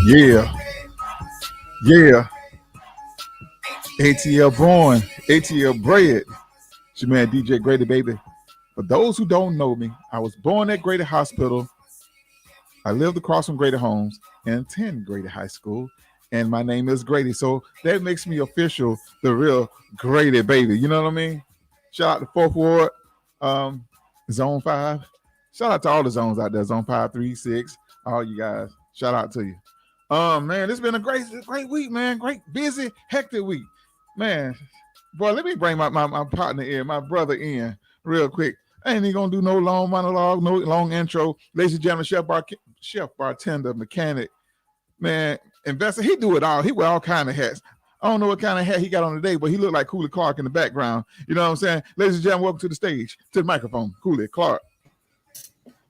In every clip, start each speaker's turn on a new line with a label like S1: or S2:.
S1: Yeah, yeah. ATL born, ATL bred. It's your man DJ Grady, baby. For those who don't know me, I was born at Grady Hospital. I lived across from Grady Homes and attend Grady High School. And my name is Grady. So that makes me official, the real Grady, baby. You know what I mean? Shout out to 4th Ward, Zone 5. Shout out to all the zones out there, Zone 5, 3, 6, all you guys. Shout out to you. Man, it's been a great week, man. Great, busy, hectic week. Man, boy, let me bring my partner in, my brother in real quick. I ain't even gonna do no long monologue, no long intro. Ladies and gentlemen, chef, bartender, mechanic, man, investor. He do it all. He wear all kind of hats. I don't know what kind of hat he got on today, but he looked like Cooley Clark in the background. You know what I'm saying? Ladies and gentlemen, welcome to the stage, to the microphone, Cooley Clark.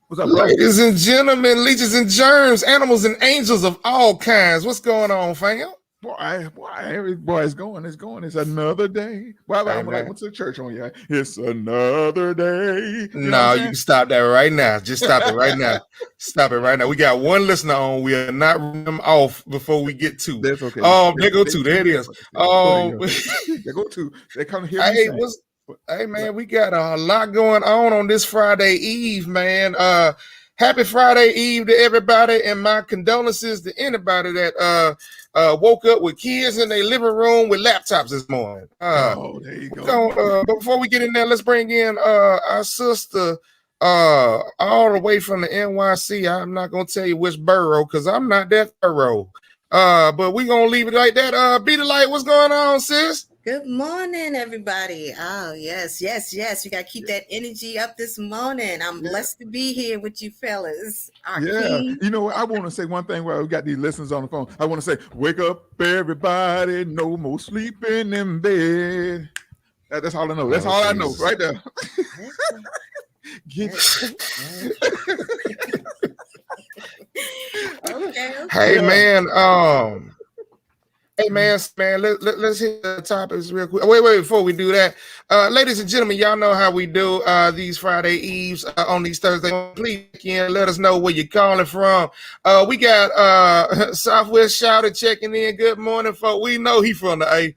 S1: What's up, bro?
S2: Ladies and gentlemen, leeches and germs, animals and angels of all kinds. What's going on, fam?
S1: Boy, it's going. It's another day. Why I'm like, went to the church on you? It's another day.
S2: No, you can stop that right now. Just stop it right now. Stop it right now. We got one listener on. We are not running them off before we get to.
S1: That's okay.
S2: There go two. There it is.
S1: They go two. They come here.
S2: Hey man, we got a lot going on this Friday Eve, man. Happy Friday Eve to everybody, and my condolences to anybody that woke up with kids in their living room with laptops this morning.
S1: There you go.
S2: But before we get in there, let's bring in our sister all the way from the NYC. I'm not gonna tell you which borough because I'm not that thorough. But we're gonna leave it like that. Be the light, what's going on, sis?
S3: Good morning, everybody. Oh, yes. You got to keep that energy up this morning. I'm blessed to be here with you fellas.
S1: You know what? I want to say one thing while we got these listeners on the phone. I want to say, wake up, everybody. No more sleeping in bed. That's all I know. That's all I know right there.
S3: Okay.
S2: Hey, man. Hey man, let's hit the topics real quick. Wait, before we do that, ladies and gentlemen, y'all know how we do these Friday Eves on these Thursdays. Please let us know where you're calling from. We got Southwest Shouter checking in. Good morning, folks. We know he from the A.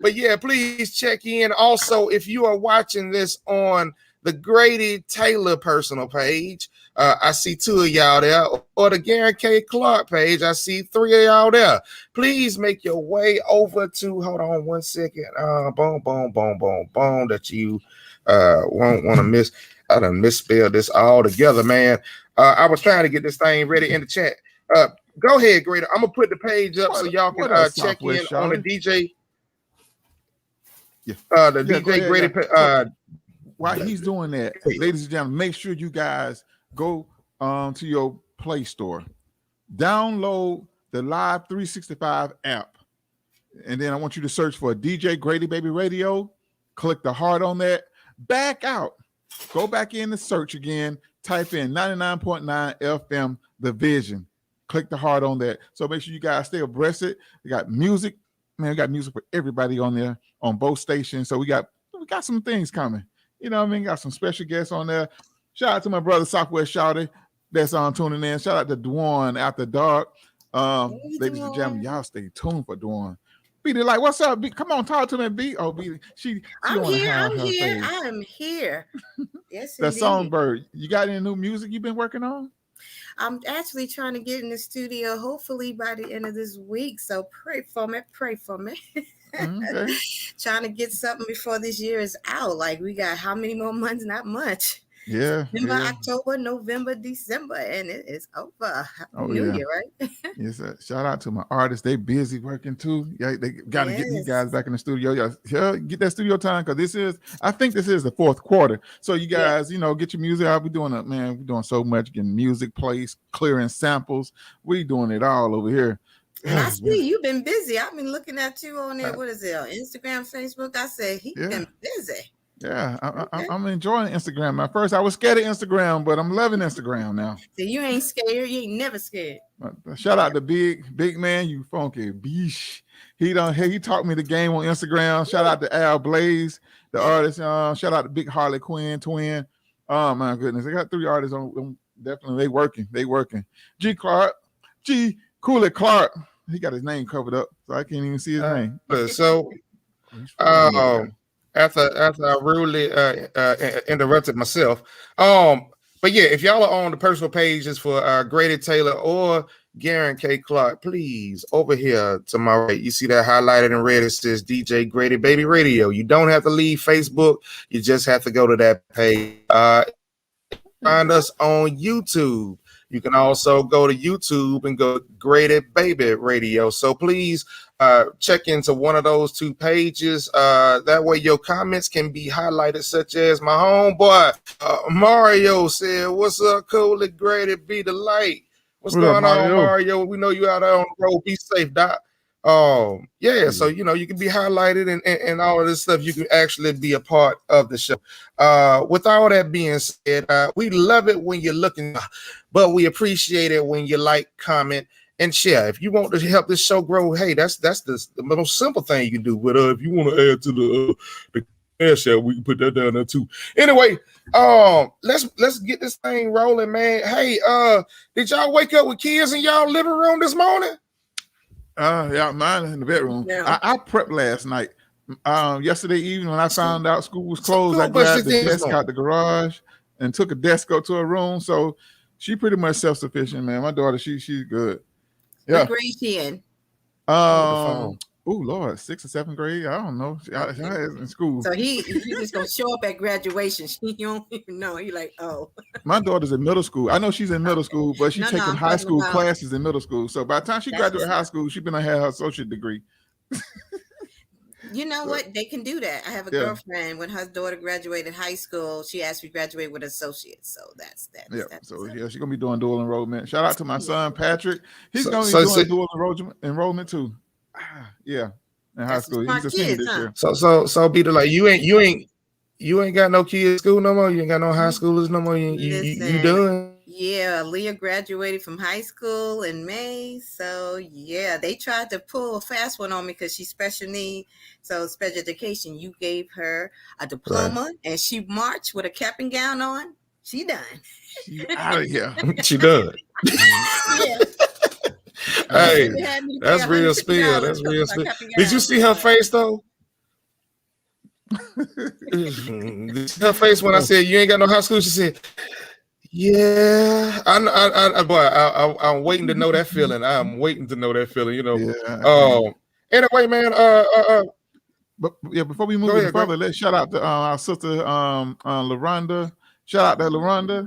S2: But yeah, please check in. Also, if you are watching this on the Grady Taylor personal page, I see 2 of y'all there, or the Gary K. Clark page, I see 3 of y'all there. Please make your way over to, hold on one second, boom, that you won't want to miss. I done misspelled this all together, man. I was trying to get this thing ready in the chat. Go ahead, Grady. I'm going to put the page up so y'all can check in on the DJ.
S1: Yeah.
S2: The DJ Grady.
S1: While he's doing that, ladies and gentlemen, make sure you guys go to your Play Store, download the Live 365 app, and then I want you to search for DJ Grady Baby Radio. Click the heart on that. Back out. Go back in the search again. Type in 99.9 FM The Vision. Click the heart on that. So make sure you guys stay abreast it. We got music. Man, we got music for everybody on there on both stations. So we got some things coming. You know what I mean? Got some special guests on there. Shout out to my brother Southwest Shouter that's on tuning in. Shout out to Dwan After Dark. Ladies and gentlemen, y'all stay tuned for Dwan. Be like, what's up? B? Come on, talk to me, B. Oh, B.
S3: I'm here. Yes,
S1: the Songbird. You got any new music you've been working on?
S3: I'm actually trying to get in the studio, hopefully by the end of this week. So pray for me. Okay. Trying to get something before this year is out. Like, we got how many more months? Not much.
S1: Yeah.
S3: September, October, November, December, and it is over. New Year, right?
S1: Yes, shout out to my artists. They busy working too. Yeah, they got to get these guys back in the studio. Yeah, get that studio time because I think this is the 4th quarter. So you guys, get your music out. We're doing it, man. We're doing so much, getting music placed, clearing samples. We doing it all over here.
S3: And I see you've been busy. I've been looking at you on there. What is it? On Instagram, Facebook? I said he's been busy.
S1: Yeah, I'm enjoying Instagram. At first, I was scared of Instagram, but I'm loving Instagram now.
S3: So you ain't scared. You ain't never scared.
S1: Shout out to big man, you funky beesh. He taught me the game on Instagram. Shout out to Al Blaze, the artist. Shout out to Big Harley Quinn twin. Oh my goodness, I got 3 artists on. Definitely, they working. G Cooley Clark. He got his name covered up, so I can't even see his name.
S2: So, after I rudely interrupted myself, but yeah, if y'all are on the personal pages for Grady Taylor or Garen K. Clark, please, over here to my right, you see that highlighted in red. It says DJ Grady Baby Radio. You don't have to leave Facebook. You just have to go to that page. Find us on YouTube. You can also go to YouTube and go Grady Baby Radio. So please check into one of those 2 pages. That way your comments can be highlighted, such as my homeboy Mario said, "What's up, Coley? Grady be the light." What's going on, Mario? We know you out there on the road. Be safe, Doc. So you can be highlighted and all of this stuff. You can actually be a part of the show. With all that being said, we love it when you're looking, but we appreciate it when you like, comment, and share. If you want to help this show grow, hey, that's the most simple thing you can do. But if you want to add to the cash app, we can put that down there too. Anyway, let's get this thing rolling, man. Hey, did y'all wake up with kids in y'all living room this morning?
S1: Yeah, mine in the bedroom. Yeah. I prepped last night. Yesterday evening when I found out school was closed, I grabbed the desk out the garage and took a desk up to her room. So she pretty much self-sufficient, man. My daughter, she's good. Yeah.
S3: What grade she in?
S1: Oh Lord, 6th or 7th grade. I don't know. She in school.
S3: So he just gonna show up at graduation. You don't even know. He like, oh.
S1: My daughter's in middle school. I know she's in middle school, but she's taking high school classes in middle school. So by the time she graduates high school, she's gonna have her associate degree.
S3: You know what? They can do that. I have a girlfriend. When her daughter graduated high school, she asked me to graduate with associates. So that's that.
S1: Yeah. So she's gonna be doing dual enrollment. Shout out to my son Patrick. He's gonna be doing dual enrollment too. Yeah, in high school. He's a senior this year.
S2: So Peter, like you ain't got no kids at school no more. You ain't got no high schoolers no more. You done?
S3: Yeah, Leah graduated from high school in May. So yeah, they tried to pull a fast one on me because she's special needs. So special education, you gave her a diploma and she marched with a cap and gown on. She done.
S1: She out of here.
S2: She done.
S3: Yeah.
S2: Hey, that's real spill. That's real spill. Did you see her face though? Her face when I said you ain't got no high school, she said, "Yeah, I'm waiting to know that feeling. I'm waiting to know that feeling. You know." Yeah. Anyway, man.
S1: But yeah, before we move any further, let's shout out to our sister LaRonda. Shout out to LaRonda.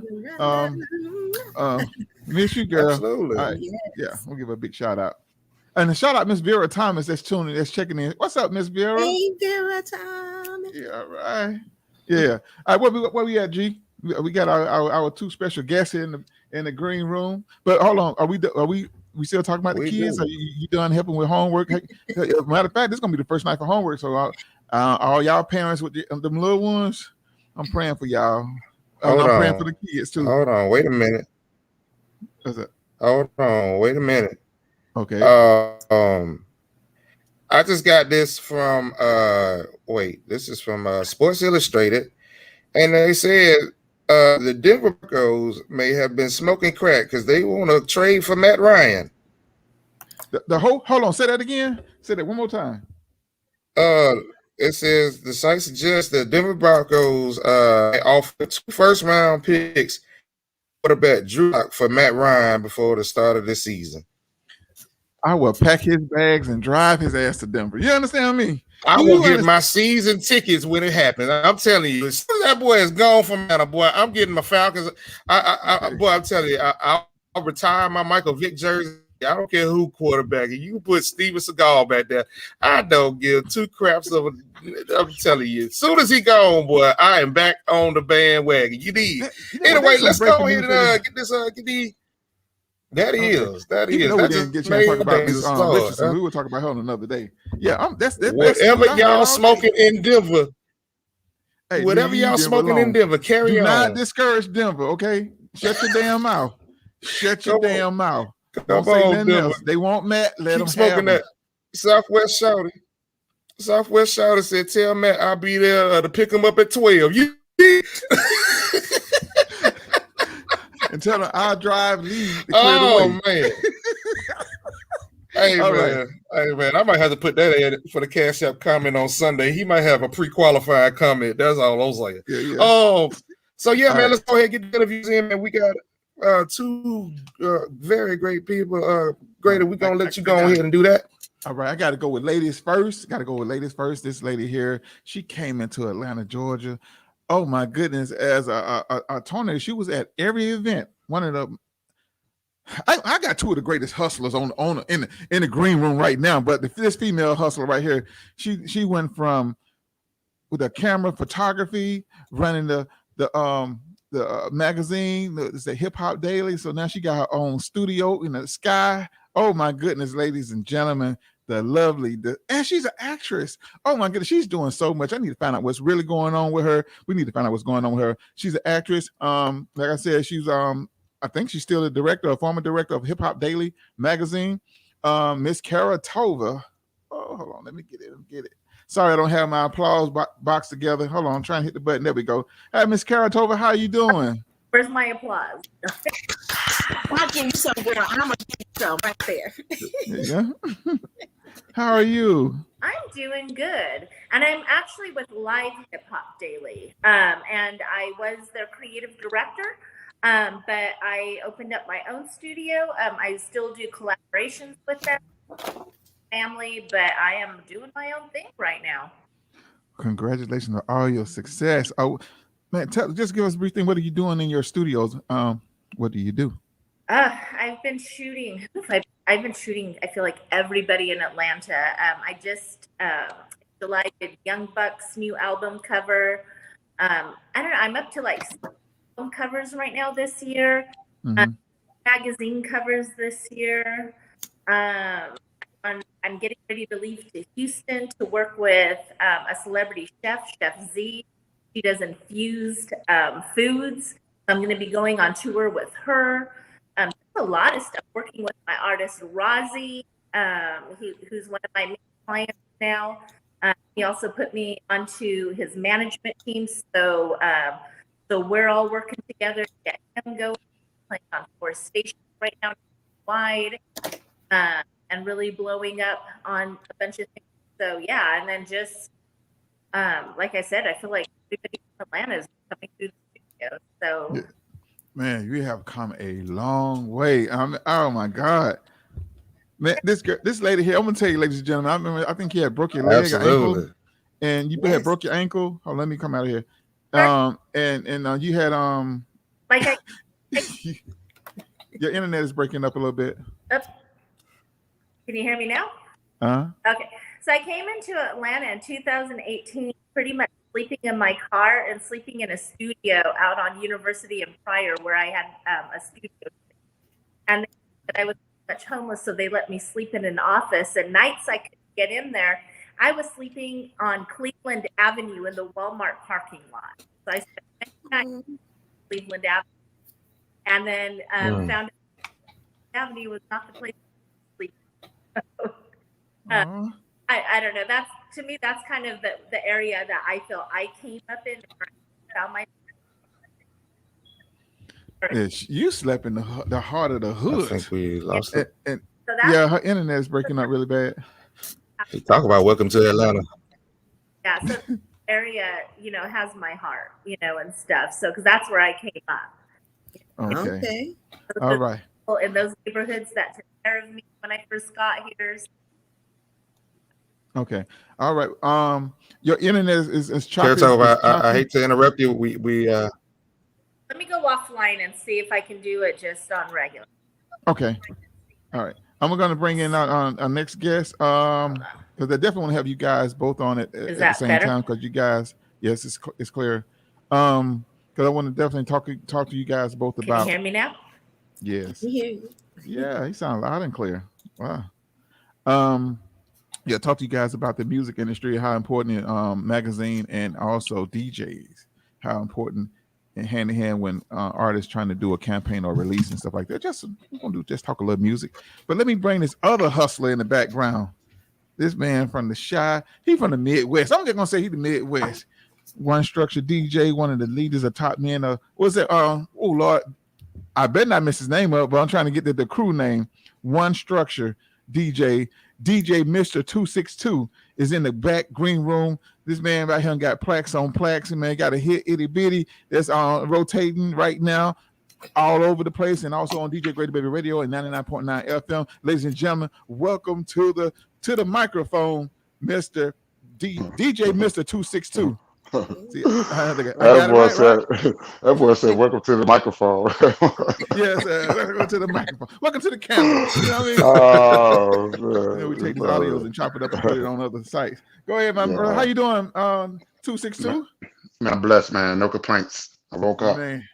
S1: Miss you, girl.
S2: Absolutely.
S1: Right. Yes. Yeah, we'll give her a big shout out. And a shout out Miss Vera Thomas that's checking in. What's up, Miss Vera?
S3: Hey, Vera Thomas.
S1: Yeah, right. Yeah. All right, where we at, G? We got our 2 special guests here in the green room. But hold on, are we still talking about the kids? Are you done helping with homework? Matter of fact, this is gonna be the first night for homework. So all y'all parents with them little ones, I'm praying for y'all. I'm praying for the kids too.
S2: Hold on, wait a minute.
S1: What's that?
S2: Hold on, wait a minute.
S1: Okay.
S2: I just got this from this is from Sports Illustrated, and they said the Denver Broncos may have been smoking crack because they want to trade for Matt Ryan.
S1: Hold on, say that again. Say that one more time.
S2: It says the site suggests that Denver Broncos offered 2 first-round picks quarterback Drew Lock for Matt Ryan before the start of the season.
S1: I will pack his bags and drive his ass to Denver. You understand me?
S2: I will get my season tickets when it happens. I'm telling you, as soon as that boy is gone from Atlanta, boy, I'm getting my Falcons. I'm telling you, I'll retire my Michael Vick jersey. I don't care who quarterback. You can put Steven Seagal back there. I don't give 2 craps of it. I'm telling you, as soon as he gone, boy, I am back on the bandwagon. You need. Anyway, let's go ahead and get this. That is.
S1: Even though we didn't get a chance to talk about Miss Richardson, we will talk about her on another day. Yeah, that's
S2: whatever y'all smoking in Denver. Hey, whatever y'all smoking in Denver, carry on. Do not
S1: discourage Denver, okay? Shut your damn mouth. Shut your damn mouth.
S2: Don't say nothing else.
S1: They want Matt. Let them
S2: smoking that. Southwest Shouty said, "Tell Matt I'll be there to pick him up at 12." You
S1: and tell him I'll drive, leave.
S2: Oh man. Hey man, I might have to put that in for the Cash App comment on Sunday. He might have a pre-qualified comment. That's all I was like.
S1: Yeah.
S2: So yeah, man, let's go ahead and get the interviews in, man. We got two very great people. Grady, we're gonna let you go ahead and do that.
S1: All right, I got to go with ladies first. This lady here, she came into Atlanta, Georgia. Oh my goodness, as a tornado, she was at every event. One of the, I got two of the greatest hustlers in the green room right now. But this female hustler right here, she went from with a camera photography, running the magazine, the Hip Hop Daily. So now she got her own studio in the sky. Oh my goodness, ladies and gentlemen, and she's an actress. Oh my goodness, she's doing so much. I need to find out what's really going on with her. We need to find out what's going on with her. She's an actress. Like I said, she's I think she's still a former director of Hip Hop Daily magazine. Miss Kara Tova. Oh, hold on, let me get it. Sorry, I don't have my applause box together. Hold on, I'm trying to hit the button. There we go. Hey, Miss Kara Tova, how you doing?
S4: Where's my applause?
S3: I'll give you some, girl. I'm gonna give you some right there.
S1: Yeah. How are you?
S4: I'm doing good, and I'm actually with Live Hip Hop Daily, and I was their creative director. But I opened up my own studio. I still do collaborations with them, family, but I am doing my own thing right now.
S1: Congratulations on all your success. Oh man, just give us a brief thing. What are you doing in your studios? What do you do?
S4: I've been shooting. I've been shooting. I feel like everybody in Atlanta. I just July did Young Buck's new album cover. I don't know. I'm up to like album covers right now this year.
S1: Mm-hmm.
S4: Magazine covers this year. I'm getting ready to leave to Houston to work with a celebrity chef, Chef Z. She does infused foods. I'm going to be going on tour with her. A lot of stuff, working with my artist, Rozzy, who's one of my main clients now. He also put me onto his management team. So we're all working together to get him going, playing on 4 stations right now, wide, and really blowing up on a bunch of things. So yeah, and then just like I said, I feel like everybody in Atlanta is coming through the studio. So
S1: yeah. Man, you have come a long way. Oh my God, man! This lady here, I'm gonna tell you, ladies and gentlemen. I think you had broke your leg or ankle, and you had broke your ankle. Oh, let me come out of here. And you had
S4: like
S1: your internet is breaking up a little bit.
S4: Can you hear me now? Okay, so I came into Atlanta in 2018, pretty much sleeping in my car and sleeping in a studio out on University and Pryor, where I had a studio. And I was much homeless, so they let me sleep in an office. And nights I could get in there. I was sleeping on Cleveland Avenue in the Walmart parking lot. So I spent nights on Cleveland Avenue, and then found Avenue was not the place to sleep. I don't know. That's, to me, that's kind of the area that I feel I came up in.
S1: You slept in the heart of the hood.
S2: I think we lost it.
S1: And yeah, her internet is breaking up really bad.
S2: Hey, talk about welcome to Atlanta.
S4: Yeah, so the area, has my heart, and stuff. So, because that's where I came up.
S1: Okay. All right.
S4: In those neighborhoods that took care of me when I first got here.
S1: Okay. All right. Your internet is choppy.
S2: I hate to interrupt you. We
S4: let me go offline and see if I can do it just on regular.
S1: Okay. All right. I'm going to bring in our next guest because I definitely want to have you guys both on it at the same time because you guys, yes, it's clear. Because I want to definitely talk to you guys both about.
S4: Can you hear me now?
S1: Yes.
S3: We hear you.
S1: Yeah, he sounds loud and clear. Wow. Yeah, talk to you guys about the music industry, how important magazine and also DJs, how important and hand in hand when artists trying to do a campaign or release and stuff like that. We're gonna just talk a little music. But let me bring this other hustler in the background. This man from the Shy, he from the Midwest. I'm just gonna say he the Midwest. One Structure DJ, one of the leaders of top men. What's it? Oh Lord, I better not mess his name up, but I'm trying to get the crew name. One Structure DJ Mr262 is in the back green room. This man right here got plaques on plaques, and man got a hit itty bitty that's rotating right now all over the place, and also on DJ Grady Baby Radio and 99.9 FM. Ladies and gentlemen, welcome to the microphone, Mr. DJ Mr262. See,
S5: that boy said, welcome to the microphone.
S1: Yes, welcome to the microphone. Welcome to the camera. You know what I mean?
S5: Oh,
S1: we take these audios and chop it up and put it on other sites. Go ahead, my brother. How you doing, 262?
S5: Man, I'm blessed, man. No complaints. I woke up.
S1: Man.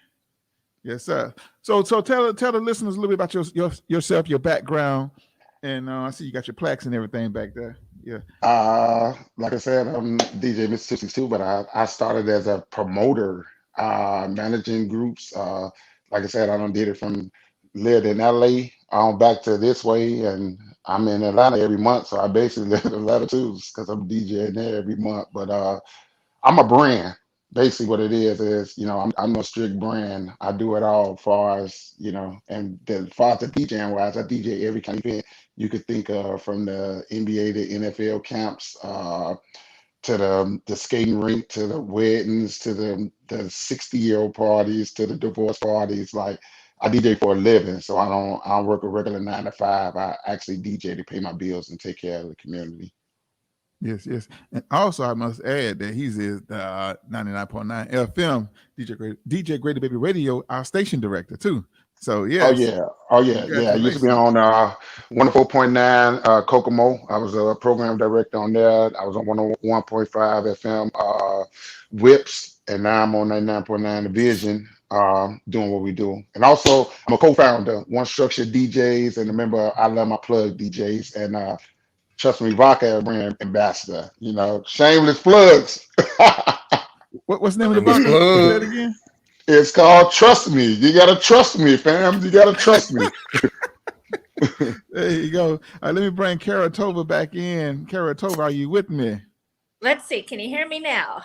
S1: Yes, sir. So tell the listeners a little bit about yourself, your background, and I see you got your plaques and everything back there. Yeah.
S5: Like I said, I'm DJ Mr262, but I started as a promoter, managing groups. Like I said, I done did it from lived in LA on back to this way, and I'm in Atlanta every month, so I basically live in Atlanta too, because I'm DJing there every month. But I'm a brand. Basically, what it is I'm a strict brand. I do it all as far as and as far as the DJing wise, I DJ every kind of event you could think of, from the NBA to NFL camps, to the skating rink, to the weddings, to the 60-year-old parties, to the divorce parties. Like, I DJ for a living, so I don't work a regular 9 to 5. I actually DJ to pay my bills and take care of the community.
S1: Yes. And also, I must add that he's 99.9 FM DJ Grady Baby Radio, our station director too. So yes.
S5: Oh yeah. I used to be on 104.9 Kokomo. I was a program director on there. I was on 101.5 FM Whips, and now I'm on 99.9 Division, doing what we do. And also, I'm a co-founder, One Structure DJs, and a member of I Love My Plug DJs, and Trust Me Vodka brand ambassador. Shameless plugs.
S1: What's the name of the vodka? Say that again.
S5: It's called Trust Me. You gotta trust me, fam. You gotta trust me.
S1: There you go. Let me bring Kara Tova back in. Kara Tova, are you with me?
S4: Let's see. Can you hear me now?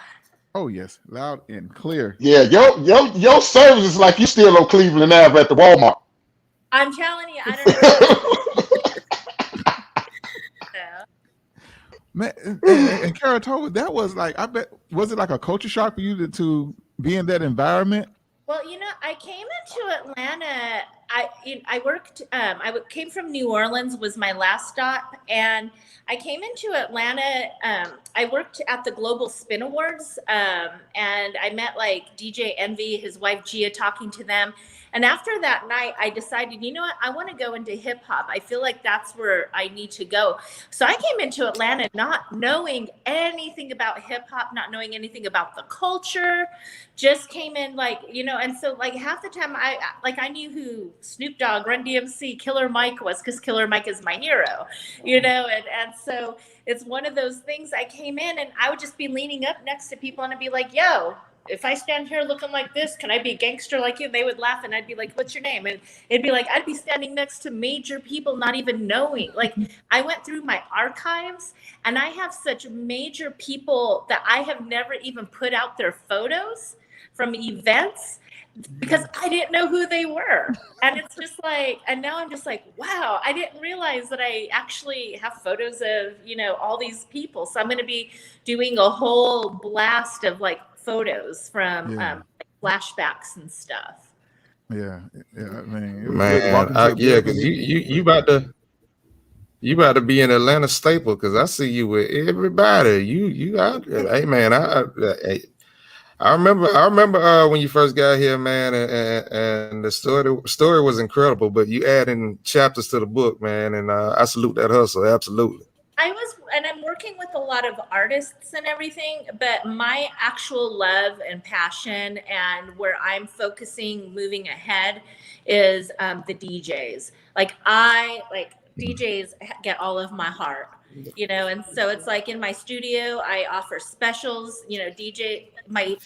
S1: Oh yes, loud and clear.
S5: Yeah, your service is like you still on Cleveland Ave at the Walmart.
S4: I'm telling you, I don't know.
S1: Man, and Kara Tova, that was like, I bet, was it like a culture shock for you to be in that environment?
S4: Well, I came into Atlanta. I worked. I came from New Orleans, was my last stop, and I came into Atlanta. I worked at the Global Spin Awards, and I met like DJ Envy, his wife Gia, talking to them. And after that night, I decided, you know what? I want to go into hip hop. I feel like that's where I need to go. So I came into Atlanta not knowing anything about hip hop, not knowing anything about the culture. Just came in and so like half the time I knew who Snoop Dogg, Run DMC, Killer Mike was, because Killer Mike is my hero, and so it's one of those things. I came in and I would just be leaning up next to people and I'd be like, yo, if I stand here looking like this, can I be a gangster like you? They would laugh and I'd be like, what's your name? And it'd be like, I'd be standing next to major people, not even knowing. Like, I went through my archives and I have such major people that I have never even put out their photos from events because I didn't know who they were. And it's just like, and now I'm just like, wow, I didn't realize that I actually have photos of, all these people. So I'm going to be doing a whole blast of like photos from flashbacks and stuff.
S1: Yeah. I mean,
S2: because you about to be an Atlanta staple, because I see you with everybody. You out there. Hey man, I remember when you first got here, man, and the story was incredible. But you adding chapters to the book, man, and I salute that hustle. Absolutely.
S4: I'm working with a lot of artists and everything, but my actual love and passion and where I'm focusing moving ahead is the DJs. Like DJs get all of my heart, and so it's like in my studio, I offer specials, my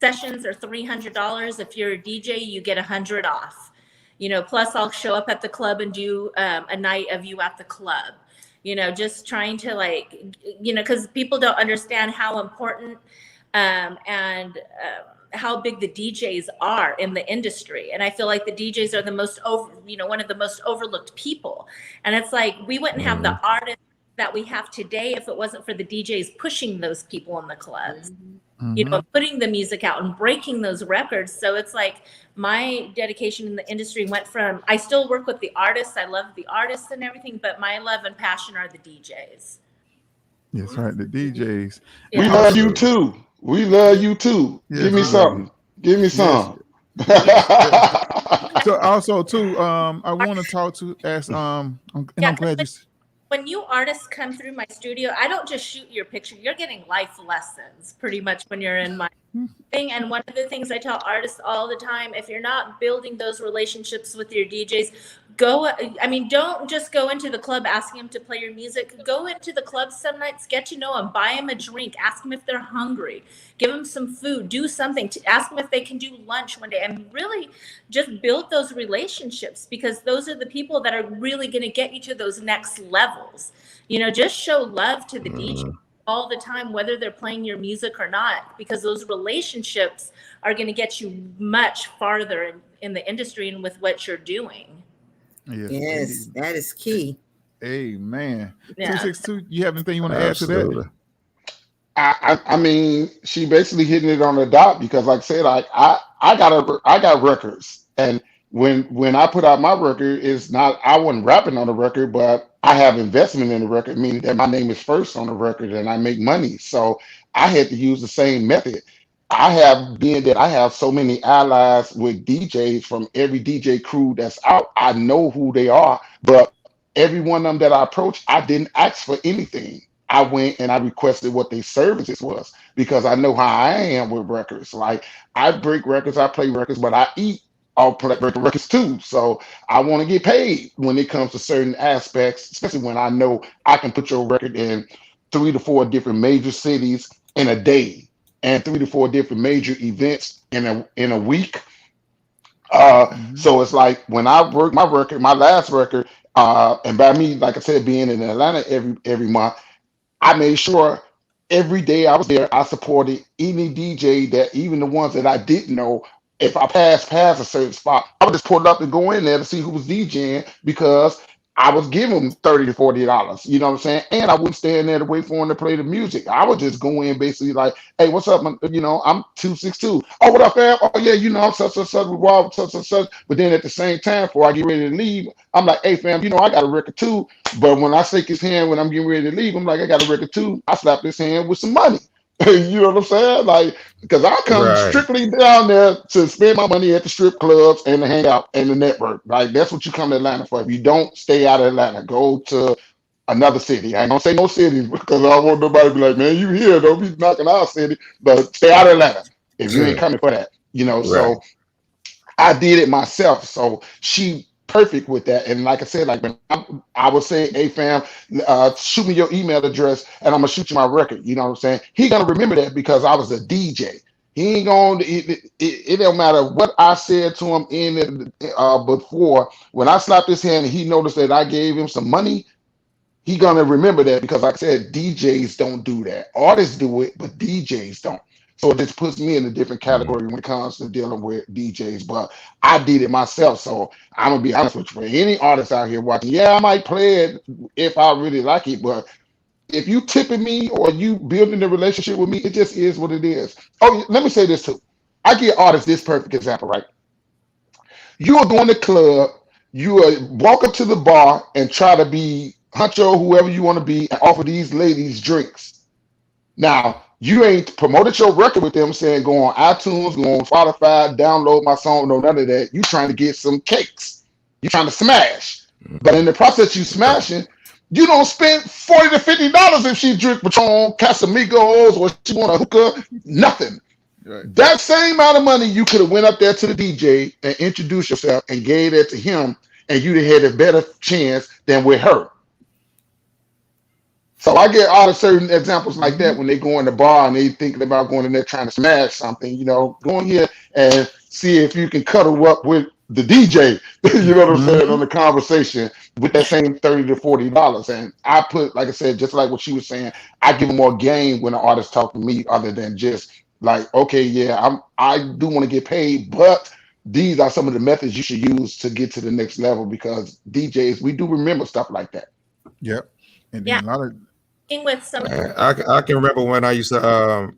S4: sessions are $300. If you're a DJ, you get 100 off. Plus I'll show up at the club and do a night of you at the club. Just trying to because people don't understand how important and how big the DJs are in the industry. And I feel like the DJs are the most one of the most overlooked people. And it's like, we wouldn't have the artists that we have today if it wasn't for the DJs pushing those people in the clubs. Putting the music out and breaking those records. So it's like my dedication in the industry went from, I still work with the artists. I love the artists and everything, but my love and passion are the DJs.
S1: That's right, the DJs.
S4: Yeah.
S5: We love you too. We love you too.
S1: Yes,
S5: Give me something. Give me some.
S1: So also too, I want to ask, I'm glad you.
S4: When you artists come through my studio, I don't just shoot your picture. You're getting life lessons pretty much when you're in my thing. And one of the things I tell artists all the time, if you're not building those relationships with your DJs, don't just go into the club asking them to play your music. Go into the club some nights, get to know them, buy them a drink, ask them if they're hungry, give them some food, do something, to ask them if they can do lunch one day, and really just build those relationships, because those are the people that are really going to get you to those next levels. Just show love to the DJ all the time, whether they're playing your music or not, because those relationships are going to get you much farther in the industry and with what you're doing.
S3: Yes, that is key.
S1: Amen. 262, you have anything you want to add to that?
S5: I mean, she basically hitting it on the dot, because like I said, I got records, and when I put out my record, it's not, I wasn't rapping on the record, but I have investment in the record, meaning that my name is first on the record and I make money. So I had to use the same method. I have so many allies with DJs from every DJ crew that's out. I know who they are, but every one of them that I approached, I didn't ask for anything. I went and I requested what their services was, because I know how I am with records. Like, I break records, I play records, but I eat all play records too. So I want to get paid when it comes to certain aspects, especially when I know I can put your record in 3 to 4 different major cities in a day, and 3 to 4 different major events in a week. So it's like, when I work my record, my last record, and by me, like I said, being in Atlanta every month, I made sure every day I was there, I supported any DJ, that even the ones that I didn't know. If I passed past a certain spot, I would just pull up and go in there to see who was DJing, because I was giving them $30 to $40. You know what I'm saying? And I wouldn't stand there to wait for them to play the music. I would just go in basically like, hey, what's up? I'm 262. Oh, what up, fam? Oh, yeah, I'm such with Rob, such. But then at the same time, before I get ready to leave, I'm like, hey, fam, I got a record too. But when I shake his hand when I'm getting ready to leave, I'm like, I got a record too. I slap his hand with some money. You know what I'm saying? Like, because I come strictly down there to spend my money at the strip clubs and to hang out and the network. Like, that's what you come to Atlanta for. If you don't stay out of Atlanta, go to another city. I ain't gonna say no cities, because I don't want nobody to be like, man, you here, don't be knocking our city. But stay out of Atlanta if you ain't coming for that. So I did it myself. So she perfect with that. And like I said, like, when I was saying, hey, fam, shoot me your email address and I'm gonna shoot you my record. You know what I'm saying? He gonna remember that, because I was a DJ. He ain't gonna, it don't matter what I said to him in it before. When I slapped his hand and he noticed that I gave him some money, he gonna remember that, because like I said, DJs don't do that. Artists do it, but DJs don't. So it just puts me in a different category when it comes to dealing with DJs. But I did it myself. So I'm gonna be honest with you. For any artist out here watching, yeah, I might play it if I really like it, but if you tipping me or you building a relationship with me, it just is what it is. Oh, let me say this too. I give artists this perfect example, right? You are going to the club, you walk up to the bar and try to be Huncho, whoever you want to be, and offer these ladies drinks. Now, you ain't promoted your record with them saying go on iTunes, go on Spotify, download my song, no, none of that. You trying to get some cakes. You trying to smash. But in the process you smashing, You don't spend $40 to $50 if she drink Patron, Casamigos, or she want a hookah. Nothing.
S1: Right.
S5: That same amount of money you could have went up there to the DJ and introduced yourself and gave that to him, and you'd have had a better chance than with her. So I get all the certain examples like that when they go in the bar and they thinking about going in there trying to smash something. Go in here and see if you can cuddle up with the DJ. You know what I'm saying, on the conversation with that same $30 to $40. And I put, like I said, just like what she was saying, I give them more game when the artist talk to me, other than just like, okay, yeah, I do want to get paid, but these are some of the methods you should use to get to the next level, because DJs, we do remember stuff like that.
S1: Yep. And then a lot of
S4: with some.
S2: I can remember when I used to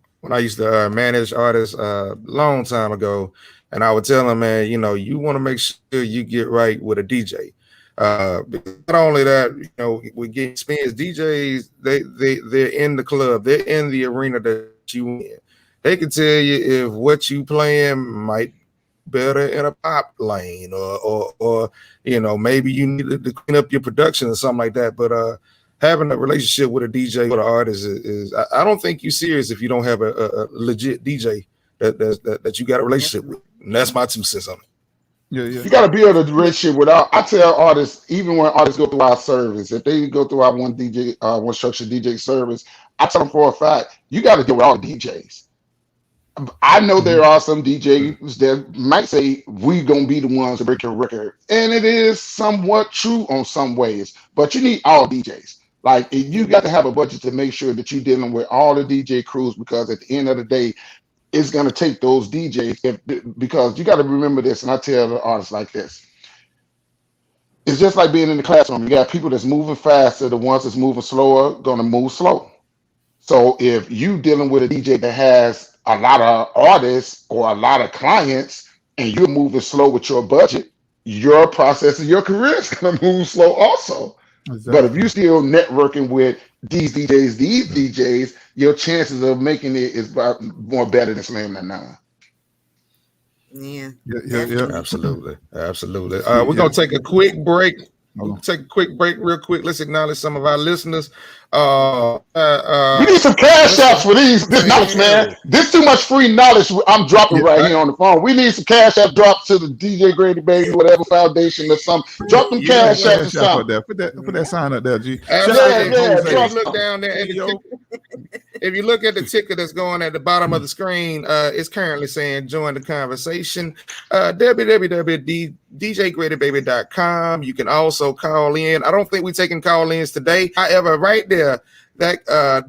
S2: manage artists a long time ago, and I would tell them, man, you want to make sure you get right with a DJ. Not only that, we get spins. DJs, they're in the club, they're in the arena that you in. They can tell you if what you playing might better in a pop lane, or maybe you need to clean up your production or something like that. But having a relationship with a DJ or an artist is I don't think you're serious if you don't have a legit DJ that you got a relationship with. And that's my 2 cents on it.
S1: Yeah.
S5: You got to build a relationship without. I tell artists, even when artists go through our service, if they go through our one structured DJ service, I tell them for a fact, you got to deal with all the DJs. I know there are some DJs that might say we gonna be the ones to break your record, and it is somewhat true on some ways. But you need all DJs. Like, you got to have a budget to make sure that you're dealing with all the DJ crews, because at the end of the day, it's gonna take those DJs. Because you got to remember this, and I tell the artists like this: it's just like being in the classroom. You got people that's moving faster. The ones that's moving slower gonna move slow. So if you dealing with a DJ that has a lot of artists or a lot of clients, and you're moving slow with your budget, your process of your career is going to move slow also. Exactly. But if you're still networking with these DJs, your chances of making it is more better than Slam than none.
S3: Yeah.
S2: Absolutely. We're going to take a quick break. We'll take a quick break real quick. Let's acknowledge some of our listeners.
S5: We need some cash outs for this knowledge, man. This too much free knowledge I'm dropping here on the phone. We need some cash out drops to the DJ Grady Baby, whatever foundation or something. Drop them cash outs or something.
S1: Put that sign up there, G.
S2: Look down there. If you look at the ticker that's going at the bottom of the screen, it's currently saying join the conversation. www.djgradybaby.com. You can also call in. I don't think we're taking call-ins today. However, right there, that $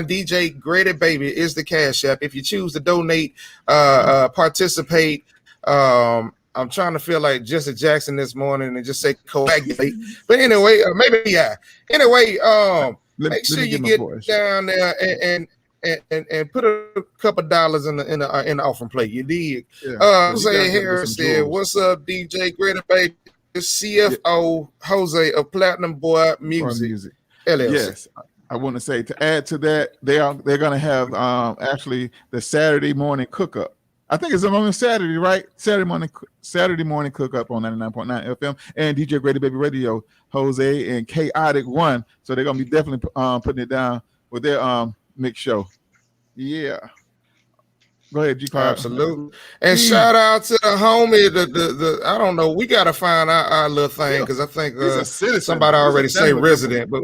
S2: DJ Grady Baby is the cash app. If you choose to donate, participate. I'm trying to feel like Jesse Jackson this morning and just say coagulate. But anyway, make sure you get down there and put a couple dollars in the offering plate. You dig? Jose Harris said, "What's up, DJ Grady Baby? CFO Jose of Platinum Boy Music. LLC."
S1: Yes, I want to say, to add to that, they're going to have actually the Saturday morning cook up. I think it's on Saturday, right? Saturday morning cook up on 99.9 FM and DJ Grady Baby Radio, Jose and Chaotic One. So they're gonna be definitely putting it down with their mix show. Yeah. Go ahead, G.
S2: Absolutely. And shout out to the homie. The I don't know. We gotta find our little thing, because I think somebody already say resident, but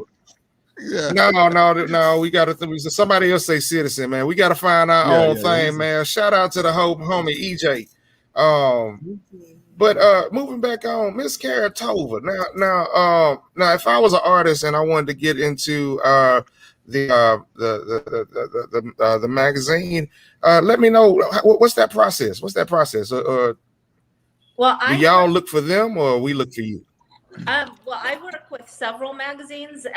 S2: yeah. No. We gotta somebody else say citizen, man. We gotta find our own thing, man. Shout out to the homie EJ. But moving back on, Miss Karatova. Now, if I was an artist and I wanted to get into the magazine, let me know what's that process. Well, do y'all look for them or we look for you?
S4: Well, I work with several magazines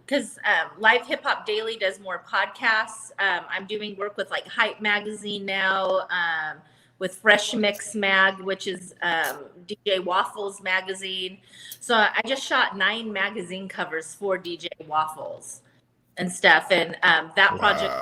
S4: because Live Hip Hop Daily does more podcasts. I'm doing work with like Hype Magazine now, with Fresh Mix Mag, which is DJ Waffles magazine. So I just shot 9 magazine covers for DJ Waffles and stuff. And that project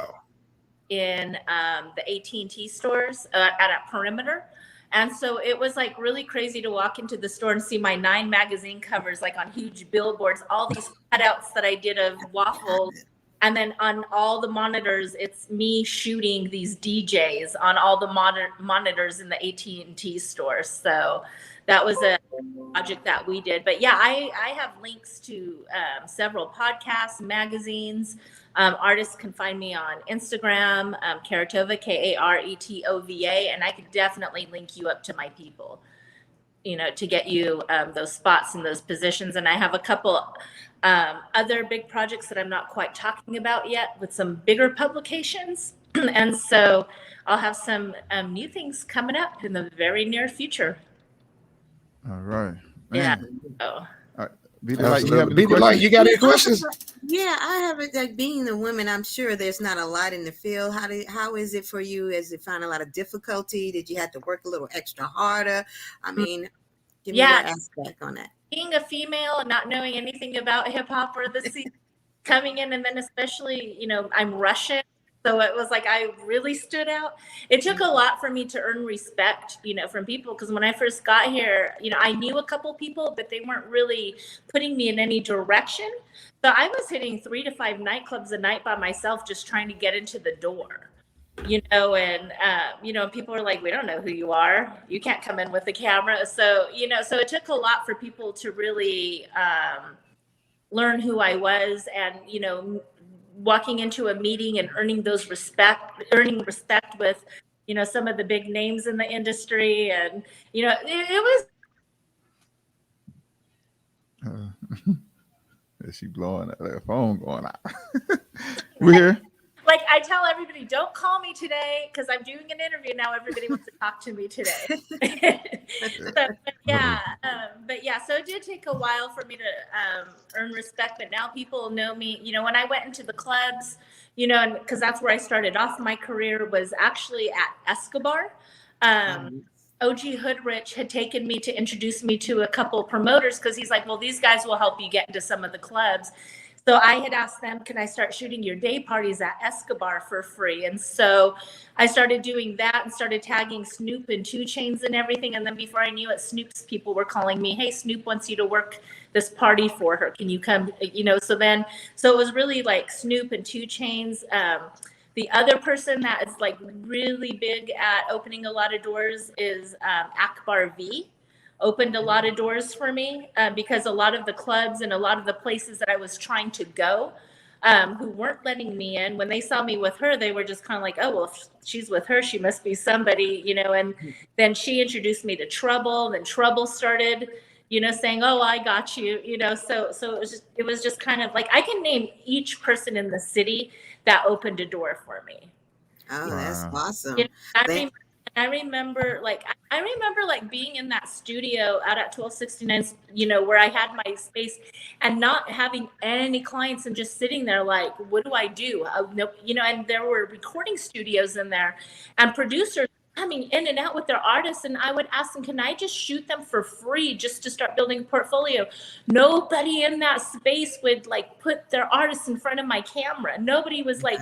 S4: in the AT&T stores at Perimeter. And so it was like really crazy to walk into the store and see my 9 magazine covers like on huge billboards, all these cutouts that I did of waffles. And then on all the monitors, it's me shooting these DJs on all the monitors in the AT&T store. So that was a project that we did. But yeah, I have links to several podcasts, magazines. Artists can find me on Instagram, Karetova, Karetova, and I could definitely link you up to my people, you know, to get you those spots and those positions. And I have a couple other big projects that I'm not quite talking about yet with some bigger publications. And so I'll have some new things coming up in the very near future.
S1: All right.
S4: Yeah.
S1: All right.
S2: You got any questions?
S3: Yeah, I have it. Like being a woman, I'm sure there's not a lot in the field. How is it for you? Is it find a lot of difficulty? Did you have to work a little extra harder? I mean, give me your aspect on that.
S4: Being a female and not knowing anything about hip hop or the scene, coming in, and then especially, you know, I'm Russian. So it was like I really stood out. It took a lot for me to earn respect, you know, from people. Because when I first got here, you know, I knew a couple people, but they weren't really putting me in any direction. So I was hitting 3 to 5 nightclubs a night by myself, just trying to get into the door, you know. And, you know, people were like, we don't know who you are. You can't come in with the camera. So, you know, so it took a lot for people to really learn who I was and, you know, walking into a meeting and earning respect with, you know, some of the big names in the industry. And, you know, it
S1: was. Is she blowing that phone going out? We're here.
S4: Like I tell everybody, don't call me today because I'm doing an interview now. Everybody wants to talk to me today. But yeah, so it did take a while for me to earn respect. But now people know me. You know, when I went into the clubs, you know, and because that's where I started off my career was actually at Escobar. OG Hoodrich had taken me to introduce me to a couple promoters because he's like, well, these guys will help you get into some of the clubs. So I had asked them, can I start shooting your day parties at Escobar for free? And so I started doing that and started tagging Snoop and 2 Chainz and everything. And then before I knew it, Snoop's people were calling me, hey, Snoop wants you to work this party for her. Can you come? You know, so it was really like Snoop and 2 Chainz. The other person that is like really big at opening a lot of doors is Akbar V. Opened a lot of doors for me because a lot of the clubs and a lot of the places that I was trying to go who weren't letting me in, when they saw me with her, they were just kind of like, oh, well, if she's with her, she must be somebody, you know. And then she introduced me to Trouble. Then Trouble started, you know, saying, oh, I got you, you know. So it was just kind of like I can name each person in the city that opened a door for me.
S3: Oh, that's awesome.
S4: You know, I remember like being in that studio out at 1269, you know, where I had my space and not having any clients and just sitting there like, what do I do? You know, and there were recording studios in there and producers coming in and out with their artists. And I would ask them, can I just shoot them for free just to start building a portfolio? Nobody in that space would like put their artists in front of my camera. Nobody was like,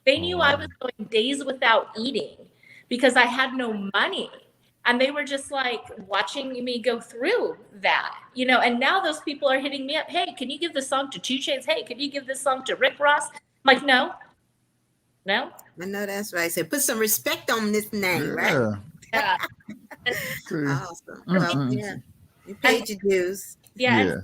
S4: they knew I was going days without eating because I had no money. And they were just like watching me go through that, you know. And now those people are hitting me up. Hey, can you give this song to 2 Chainz? Hey, can you give this song to Rick Ross? I'm like, no. I
S3: know that's right. I said, put some respect on this name, right?
S4: Yeah.
S3: Awesome. Well, yeah, you paid your dues.
S4: Yeah.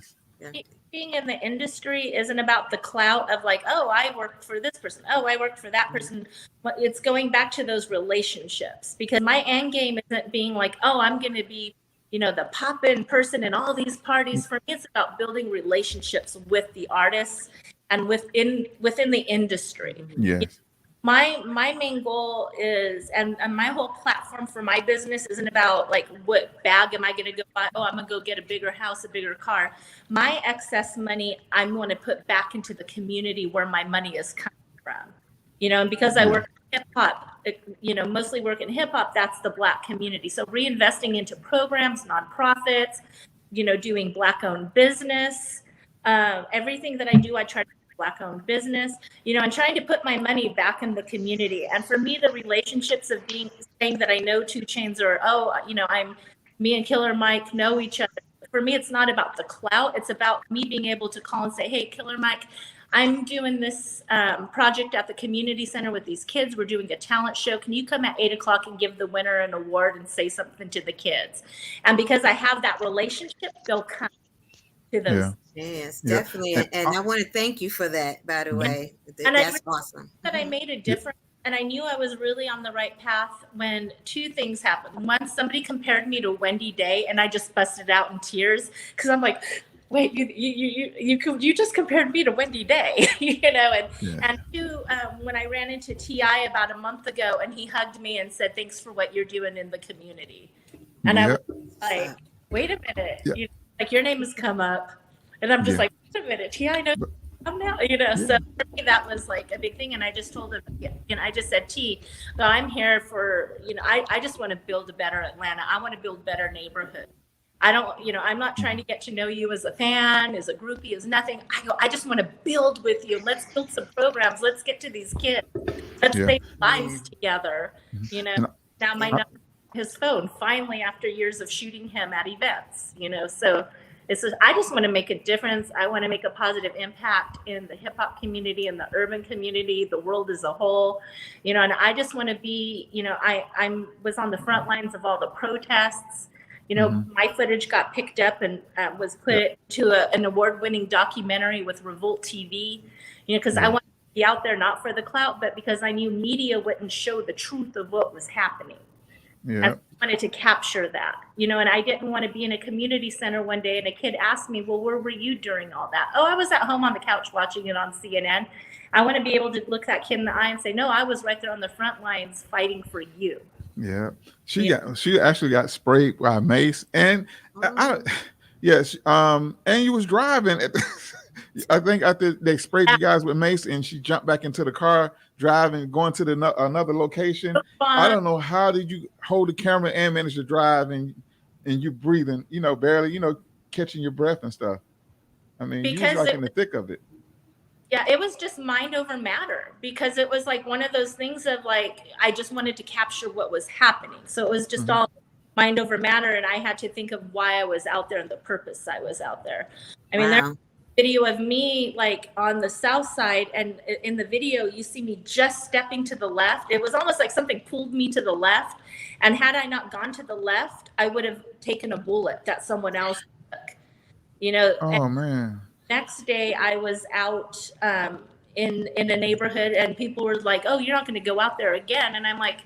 S4: Being in the industry isn't about the clout of like, oh, I worked for this person. Oh, I worked for that person. But it's going back to those relationships, because my end game isn't being like, oh, I'm going to be, you know, the pop-in person in all these parties. For me, it's about building relationships with the artists and within the industry.
S1: Yes.
S4: My main goal is, and my whole platform for my business isn't about like, what bag am I going to go buy? Oh, I'm going to go get a bigger house, a bigger car. My excess money, I'm going to put back into the community where my money is coming from, you know. And because I work in hip hop, you know, mostly work in hip hop, that's the Black community. So reinvesting into programs, nonprofits, you know, doing Black owned business, everything that I do, I try to Black-owned business, you know, and trying to put my money back in the community. And for me, the relationships of being saying that I know 2 Chainz or, me and Killer Mike know each other. For me, it's not about the clout. It's about me being able to call and say, hey, Killer Mike, I'm doing this project at the community center with these kids. We're doing a talent show. Can you come at 8:00 and give the winner an award and say something to the kids? And because I have that relationship, they'll come to those.
S1: Yeah.
S3: Yes, definitely. And I want to thank you for that, by the way.
S4: And
S3: that's awesome.
S4: That I made a difference. And I knew I was really on the right path when 2 things happened. One, somebody compared me to Wendy Day, and I just busted out in tears because I'm like, wait, you just compared me to Wendy Day, And 2, when I ran into T.I. about a month ago, and he hugged me and said, thanks for what you're doing in the community. And I was like, wait a minute, your name has come up, and I'm just like, wait a minute, T.I. knows. Now, so for me, that was like a big thing. And I just told him, I just said, I'm here for, I just want to build a better Atlanta. I want to build better neighborhoods. I don't, I'm not trying to get to know you as a fan, as a groupie, as nothing. I just want to build with you. Let's build some programs. Let's get to these kids. Let's save lives together. Now my number, his phone, finally, after years of shooting him at events, so I just want to make a difference. I want to make a positive impact in the hip hop community, in the urban community, the world as a whole, and I just want to be, I was on the front lines of all the protests. My footage got picked up and was put to an award-winning documentary with Revolt TV, because I wanted to be out there not for the clout, but because I knew media wouldn't show the truth of what was happening. I wanted to capture that, and I didn't want to be in a community center one day and a kid asked me, well, where were you during all that? Oh, I was at home on the couch watching it on CNN. I want to be able to look that kid in the eye and say, no, I was right there on the front lines fighting for you.
S1: Yeah. She actually got sprayed by mace, and and you was driving I think after they sprayed you guys with mace and she jumped back into the car driving, going to another location. I don't know, how did you hold the camera and manage to drive and you breathing, barely, catching your breath and stuff. I mean, you was like in the thick of it.
S4: Yeah, it was just mind over matter, because it was like one of those things of like, I just wanted to capture what was happening. So it was just all mind over matter. And I had to think of why I was out there and the purpose I was out there. I mean, there's a video of me like on the south side, and in the video, you see me just stepping to the left. It was almost like something pulled me to the left. And had I not gone to the left, I would have taken a bullet that someone else took,
S1: Oh, man.
S4: Next day I was out in a neighborhood, and people were like, oh, you're not going to go out there again. And I'm like,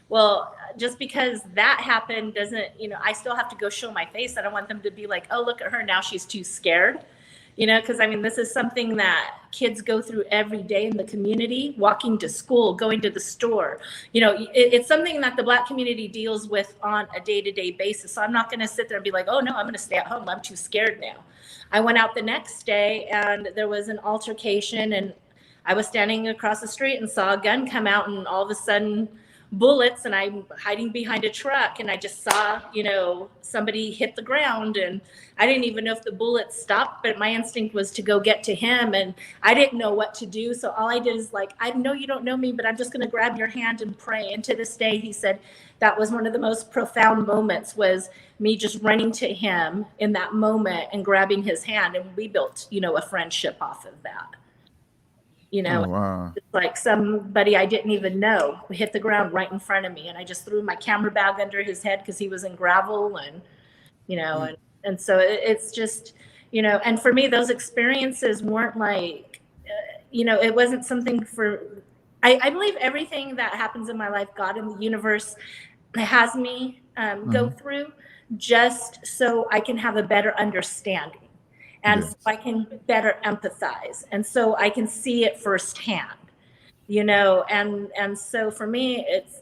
S4: well, just because that happened doesn't, I still have to go show my face. I don't want them to be like, oh, look at her, now she's too scared. Because I mean, this is something that kids go through every day in the community, walking to school, going to the store. It's something that the Black community deals with on a day-to-day basis. So I'm not going to sit there and be like, oh no, I'm going to stay at home, I'm too scared now. I went out the next day and there was an altercation, and I was standing across the street and saw a gun come out, and all of a sudden bullets, and I'm hiding behind a truck, and I just saw, somebody hit the ground, and I didn't even know if the bullet stopped, but my instinct was to go get to him, and I didn't know what to do. So all I did is like, I know you don't know me, but I'm just going to grab your hand and pray. And to this day, he said that was one of the most profound moments, was me just running to him in that moment and grabbing his hand. And we built, a friendship off of that.
S1: Oh, wow.
S4: It's like somebody I didn't even know hit the ground right in front of me, and I just threw my camera bag under his head because he was in gravel, and and so it's just, and for me, those experiences weren't like, it wasn't something for. I believe everything that happens in my life, God and the universe has me go through, just so I can have a better understanding. And so I can better empathize, and so I can see it firsthand, and so for me, it's,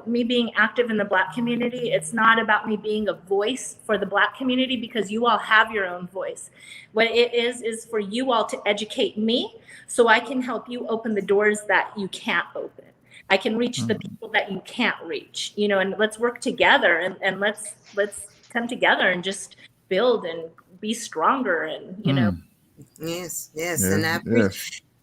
S4: me being active in the Black community, it's not about me being a voice for the Black community, because you all have your own voice. What it is for you all to educate me so I can help you open the doors that you can't open. I can reach the people that you can't reach, and let's work together, and let's come together and just build and be stronger, and
S3: Yes. And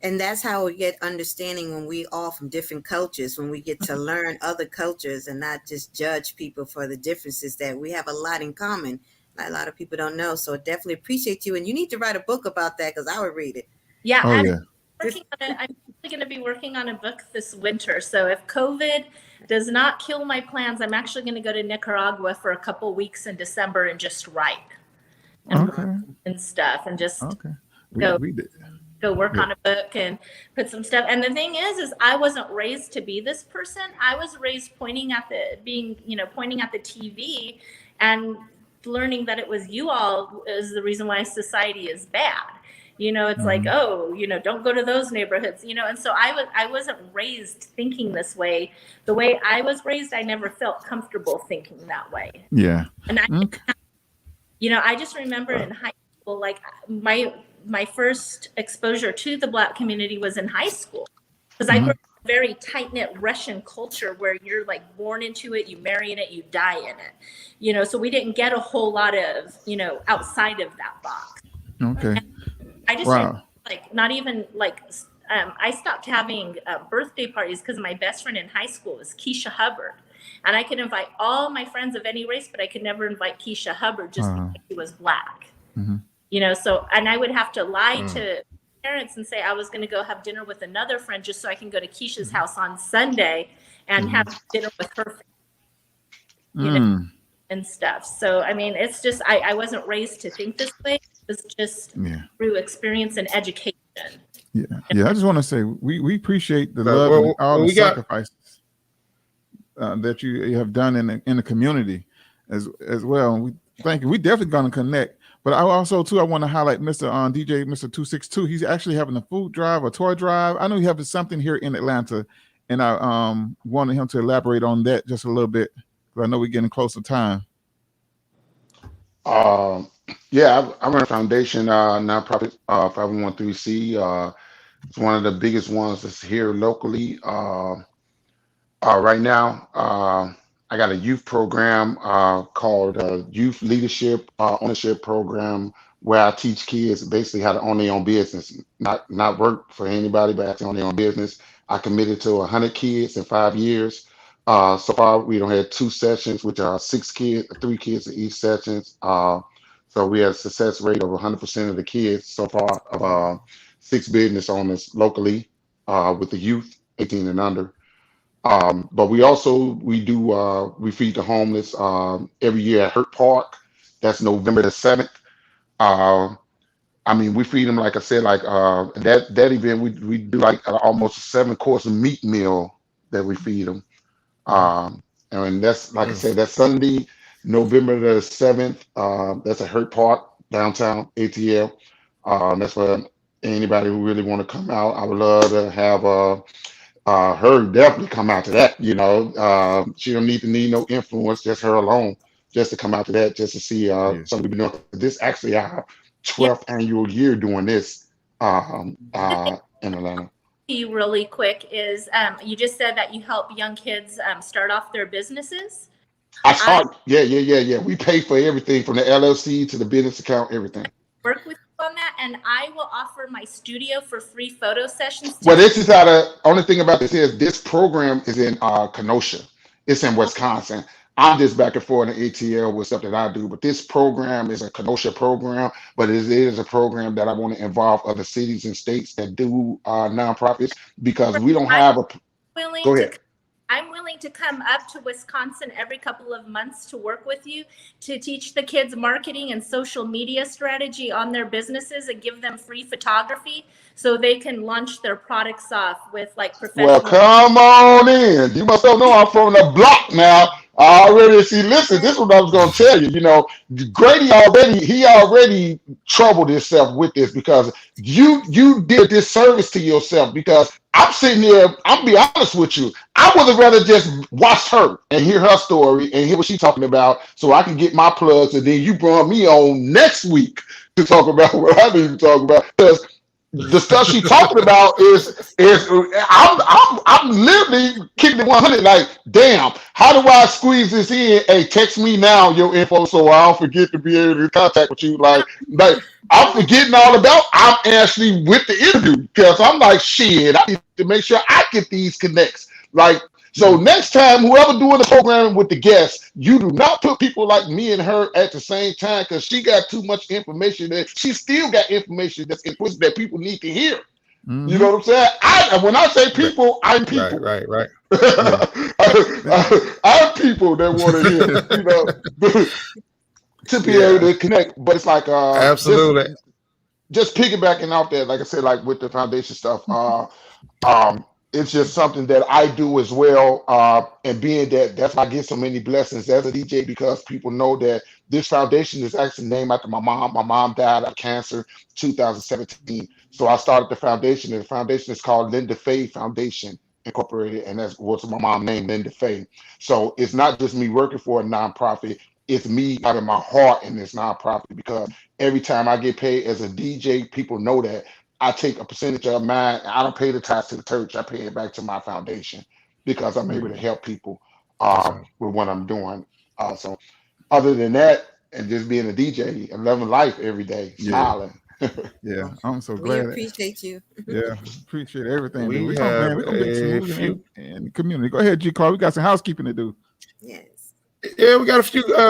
S3: And that's how we get understanding when we all from different cultures, when we get to learn other cultures and not just judge people for the differences, that we have a lot in common. A lot of people don't know. So definitely appreciate you. And you need to write a book about that, because I would read it.
S4: Yeah,
S1: Oh,
S4: I'm
S1: yeah.
S4: working on it. I'm going to be working on a book this winter. So if COVID does not kill my plans, I'm actually going to go to Nicaragua for a couple weeks in December and just write and stuff, and just go work on a book and put some stuff. And the thing is I wasn't raised to be this person. I was raised pointing at the TV and learning that it was you all is the reason why society is bad. It's like, oh, don't go to those neighborhoods, and so I wasn't raised thinking this way. The way I was raised, I never felt comfortable thinking that way.
S1: Yeah.
S4: And I just remember in high school, like my first exposure to the Black community was in high school, because I grew up in a very tight-knit Russian culture where you're like born into it, you marry in it, you die in it, so we didn't get a whole lot of, outside of that box.
S1: Okay.
S4: And I just like not even like I stopped having birthday parties because my best friend in high school was Keisha Hubbard, and I could invite all my friends of any race, but I could never invite Keisha Hubbard just because she was Black. So, and I would have to lie to parents and say I was going to go have dinner with another friend just so I can go to Keisha's house on Sunday and have dinner with her family, and stuff. So, I mean, it's just, I wasn't raised to think this way. It was just through experience and education.
S1: Yeah. I just want to say, we appreciate the love and all the sacrifices that you have done in the community as well. And we thank you. We definitely going to connect. But I also, too, I want to highlight Mr. DJ Mr262. He's actually having a food drive, a toy drive. I know he has something here in Atlanta, and I wanted him to elaborate on that just a little bit, because I know we're getting close to time.
S5: I run a foundation, nonprofit, 501(c). It's one of the biggest ones that's here locally. Right now, I got a youth program called Youth Leadership Ownership Program, where I teach kids basically how to own their own business, not work for anybody, but actually own their own business. I committed to 100 kids in 5 years. So far, we don't have 2 sessions, which are 6 kids, 3 kids in each session. So we have a success rate of 100% of the kids so far of 6 business owners locally with the youth 18 and under. But we feed the homeless every year at Hurt Park. That's November the 7th. We feed them, like I said, like that event, we do like almost a 7-course meat meal that we feed them. And that's, like I said, that's Sunday, November the 7th. That's at Hurt Park, downtown ATL. That's where anybody who really want to come out, I would love to have her definitely come out to that. She don't need no influence, just her alone, just to come out to that, just to see something we've been doing. This actually our 12th annual year doing this in Atlanta.
S4: You really quick is you just said that you help young kids start off their businesses. We pay for everything from the LLC to the business account, everything. Work with you on that, and I will offer my studio for free photo sessions.
S5: Well, this is only thing about this is this program is in Kenosha. It's in Wisconsin. I'm just back and forth in ATL with stuff that I do, but this program is a Kenosha program, but it is a program that I want to involve other cities and states that do nonprofits, because we don't have a. Go ahead.
S4: I'm willing to come up to Wisconsin every couple of months to work with you to teach the kids marketing and social media strategy on their businesses and give them free photography so they can launch their products off with like professional.
S5: Well, come on in. You must know I'm from the block now. I already see. Listen, this is what I was going to tell you. Grady already troubled himself with this, because you did a disservice to yourself, because I'm sitting here, I'm be honest with you, I would have rather just watch her and hear her story and hear what she's talking about so I can get my plugs, and then you brought me on next week to talk about what I need to talk about. Because the stuff she talking about is I'm literally kicking it 100. Like, damn, how do I squeeze this in? Hey, text me now your info so I don't forget to be able to contact with you. Like I'm forgetting all about. I'm actually with the interview because I'm like, shit, I need to make sure I get these connects. Like, so next time, whoever doing the programming with the guests, you do not put people like me and her at the same time because she got too much information that she still got information that's implicit that people need to hear. You know what I'm saying? When I say people, I'm people.
S2: Right.
S5: I'm people that want to hear, to be able to connect. But it's like
S2: absolutely.
S5: Just piggybacking off that, like I said, like with the foundation stuff. It's just something that I do as well. And being that's why I get so many blessings as a DJ because people know that this foundation is actually named after my mom. My mom died of cancer 2017. So I started the foundation, and the foundation is called Linda Faye Foundation Incorporated, and that's what's my mom's name, Linda Faye. So it's not just me working for a nonprofit, it's me having my heart in this nonprofit because every time I get paid as a DJ, people know that I take a percentage of mine. I don't pay the tax to the church. I pay it back to my foundation because I'm able to help people with what I'm doing. So other than that, and just being a DJ and loving life every day, smiling.
S1: Yeah, I'm so
S3: We
S1: glad.
S3: appreciate you.
S1: Yeah, appreciate everything.
S2: We
S1: We're gonna make some moves in the community. Go ahead, G. Clark. We got some housekeeping to do.
S3: Yes.
S2: Yeah, we got a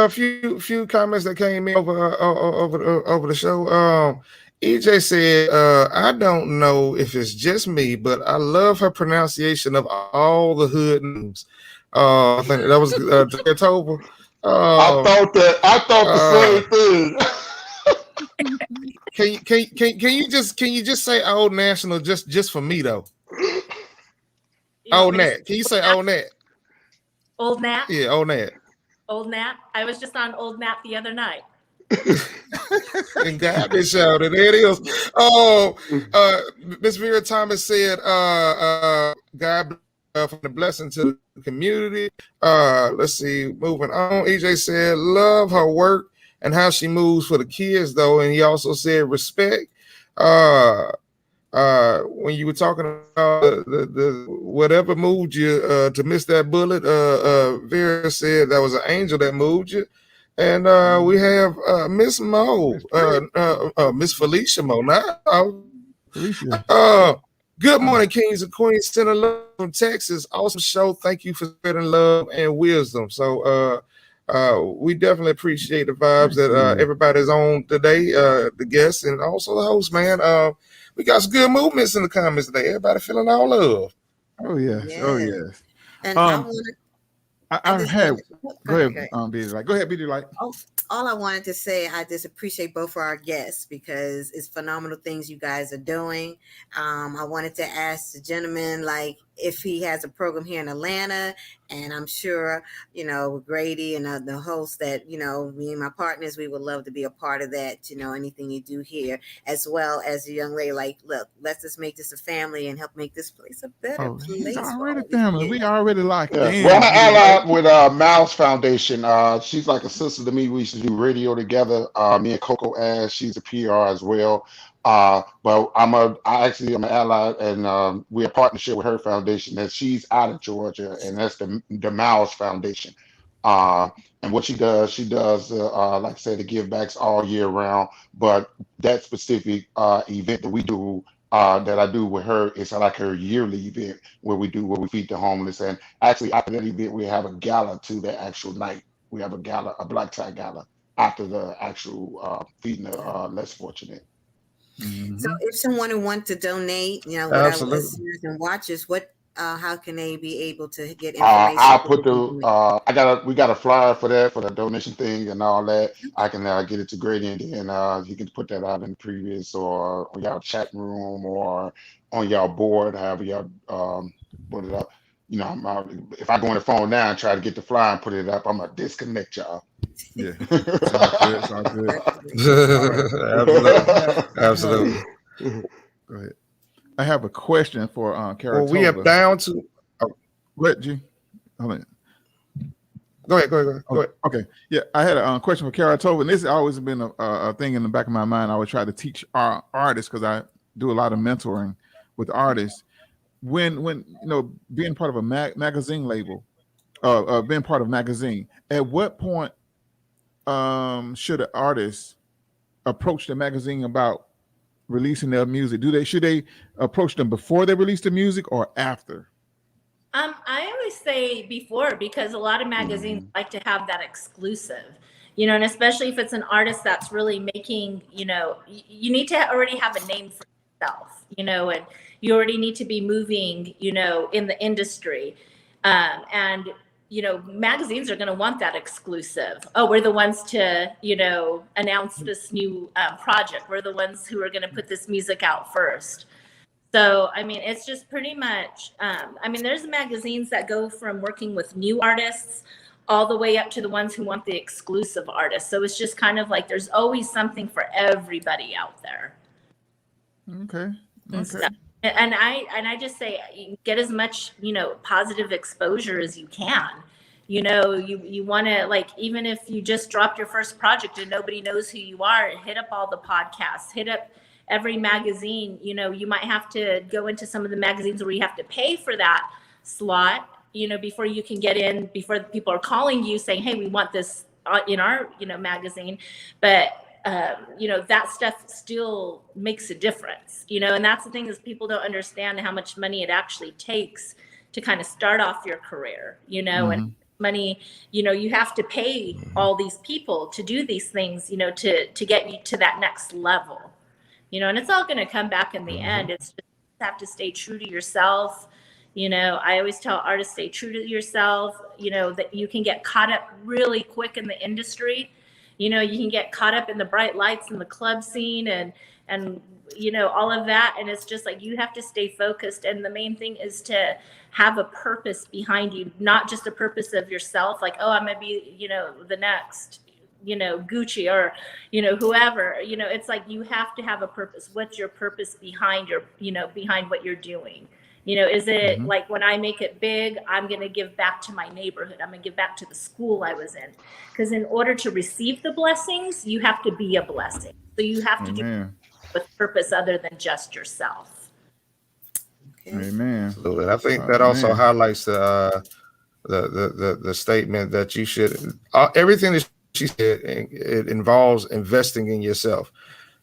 S2: few comments that came in over the show. EJ said, I don't know if it's just me, but I love her pronunciation of all the hood names. I think that was October.
S5: I thought the same thing.
S2: Can you just say Old National just for me though? Old Nat. Can you say Old Nat?
S4: Old Nat?
S2: Yeah, Old Nat.
S4: Old Nat. I was just on Old Nat the other night.
S2: And God been shouted. There it is. Oh, Miss Vera Thomas said, God from the blessing to the community. Let's see, moving on. EJ said, love her work and how she moves for the kids, though. And he also said respect. When you were talking about the whatever moved you to miss that bullet, Vera said that was an angel that moved you. And we have Miss Mo, Miss Felicia Mo. Good morning, kings and queens. Sending love from Texas. Awesome show. Thank you for spreading love and wisdom. So we definitely appreciate the vibes that everybody's on today, the guests and also the host, man. We got some good movements in the comments today. Everybody feeling all love.
S1: Oh yes. Oh yes.
S3: And
S1: Go ahead, BD. Go ahead, BD. Like,
S3: all I wanted to say, I just appreciate both of our guests because it's phenomenal things you guys are doing. I wanted to ask the gentleman, like, if he has a program here in Atlanta, and I'm sure, with Grady and the host that, me and my partners, we would love to be a part of that, anything you do here, as well as a young lady, like, look, let's just make this a family and help make this place a better place.
S1: He's already family. We already locked in.
S5: Well, I allied with Miles Foundation. She's like a sister to me. We used to do radio together. Me and Coco Ash, she's a PR as well. But I'm an ally, and we're a partnership with her foundation. That she's out of Georgia, and that's the Miles Foundation. And what she does, like I said, the give backs all year round. But that specific event that we do, that I do with her, is like her yearly event where we feed the homeless. And actually, after that event, we have a gala to the actual night. We have a gala, a black tie gala, after the actual feeding the less fortunate.
S3: Mm-hmm. So if someone wants to donate, with our listeners and watchers, how can they be able to get information?
S5: I'll put we got a flyer for that, for the donation thing and all that. I can get it to Grady, and then you can put that out in the previous or on y'all chat room or on y'all board, however y'all put it up. If I go on the phone now and try to get the flyer and put it up, I'm gonna disconnect y'all.
S1: Yeah, sounds good.
S2: Absolutely.
S1: Go ahead. I have a question for Kara.
S2: Well, we are down to.
S1: What, G? Hold on.
S2: Go ahead.
S1: Okay. Yeah, I had a question for Kara Tova, and this has always been a thing in the back of my mind. I would try to teach our artists because do a lot of mentoring with artists. When you know, being part of a magazine label, being part of a magazine, at what point should an artist approach the magazine about releasing their music? Should they approach them before they release the music or after?
S4: I always say before, because a lot of magazines like to have that exclusive, you know, and especially if it's an artist that's really making, you know, you need to already have a name for yourself, you know, and you already need to be moving, you know, in the industry. And, you know, magazines are going to want that exclusive. Oh, we're the ones to, you know, announce this new project. We're the ones who are going to put this music out first. So, I mean, it's just pretty much, I mean, there's magazines that go from working with new artists all the way up to the ones who want the exclusive artists. So it's just kind of like there's always something for everybody out there.
S1: Okay.
S4: So, and I just say, get as much, you know, positive exposure as you can. You know, you want to, like, even if you just dropped your first project and nobody knows who you are, hit up all the podcasts, hit up every magazine. You know, you might have to go into some of the magazines where you have to pay for that slot, you know, before you can get in, before people are calling you saying, hey, we want this in our, you know, magazine. But, you know, that stuff still makes a difference, you know, and that's the thing, is people don't understand how much money it actually takes to kind of start off your career, you know, and money, you know, you have to pay all these people to do these things, you know, to get you to that next level. You know, and it's all going to come back in the end. It's just, you have to stay true to yourself. You know, I always tell artists, stay true to yourself. You know, that you can get caught up really quick in the industry. You know, you can get caught up in the bright lights in the club scene and you know, all of that. And it's just like, you have to stay focused. And the main thing is to have a purpose behind you, not just a purpose of yourself. Like, oh, I'm going to be, you know, the next, you know, Gucci or, you know, whoever, you know, it's like, you have to have a purpose. What's your purpose behind your, you know, behind what you're doing? You know, is it like, when I make it big, I'm going to give back to my neighborhood. I'm going to give back to the school I was in. Because in order to receive the blessings, you have to be a blessing. So you have to do with purpose other than just yourself.
S1: Amen.
S2: Absolutely. And I think that also highlights the statement that you should, everything that she said, it involves investing in yourself.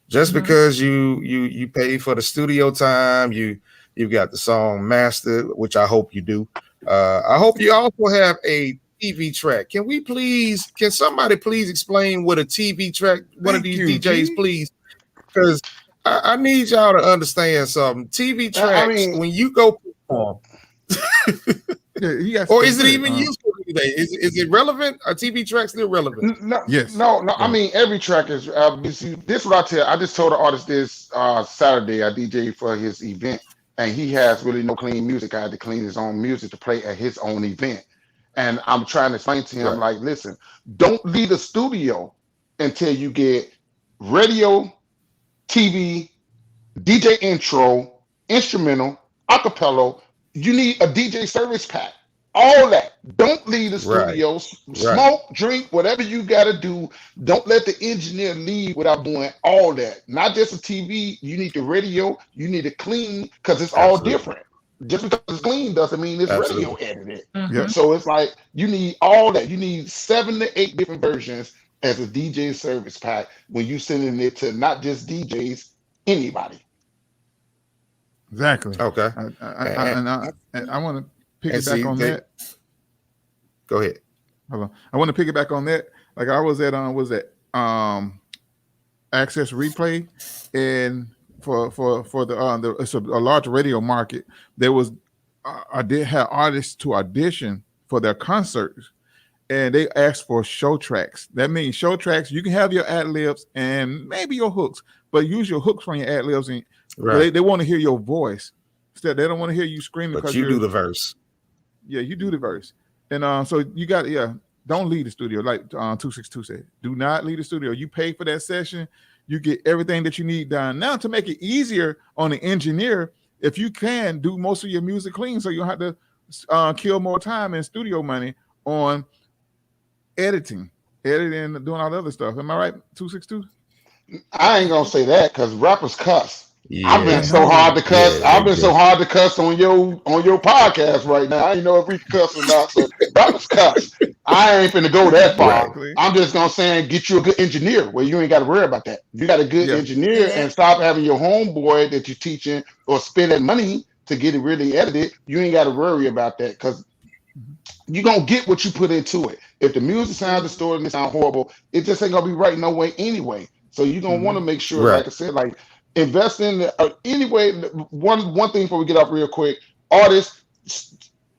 S2: Just because you pay for the studio time, you've got the song mastered, which I hope you do. I hope you also have a TV track. Can somebody please explain what a TV track, one of these DJs, please? Because I need y'all to understand something. TV tracks, when you go perform, or is it even useful today? Is it relevant? Are TV tracks still relevant?
S5: No. I mean, every track is. This is what I tell. I just told the artist this Saturday. I DJ for his event, and he has really no clean music. I had to clean his own music to play at his own event, and I'm trying to explain to him, like, listen, don't leave the studio until you get radio, TV, DJ intro, instrumental, acapella. You need a DJ service pack. All that. Don't leave the studio. Smoke, drink, whatever you got to do. Don't let the engineer leave without doing all that. Not just a TV. You need the radio. You need it clean, because it's all different. Just because it's clean doesn't mean it's radio edited. So it's like, you need all that. You need 7 to 8 different versions as a DJ service pack when you sending it to not just DJs, anybody.
S1: Exactly.
S2: Okay.
S1: I want to piggyback on that.
S2: Go ahead.
S1: Hold on. I want to piggyback on that. Like, I was at Access Replay, and for the it's a large radio market. There was I did have artists to audition for their concerts, and they asked for show tracks. That means show tracks. You can have your ad libs and maybe your hooks, but use your hooks from your ad libs. And they want to hear your voice. Instead, they don't want to hear you screaming.
S2: But you do the verse.
S1: Yeah, you do the verse. And so you got, don't leave the studio. Like 262 said, do not leave the studio. You pay for that session. You get everything that you need done. Now, to make it easier on the engineer, if you can, do most of your music clean, so you don't have to kill more time and studio money on editing, and doing all the other stuff. Am I right, 262?
S5: I ain't gonna say that, because rappers cuss. I've been so hard to cuss. I've been so hard to cuss on your podcast right now. I didn't know if we could cuss or not. So that was cuss. I ain't finna go that far.
S1: Exactly.
S5: I'm just gonna say get you a good engineer where you ain't got to worry about that. You got a good engineer and stop having your homeboy that you're teaching or spending money to get it really edited. You ain't got to worry about that because you're gonna get what you put into it. If the music sounds distorted and it sounds horrible, it just ain't gonna be right no way anyway. So you're gonna want to make sure, like I said, like invest in anyway. One thing before we get off real quick, artists,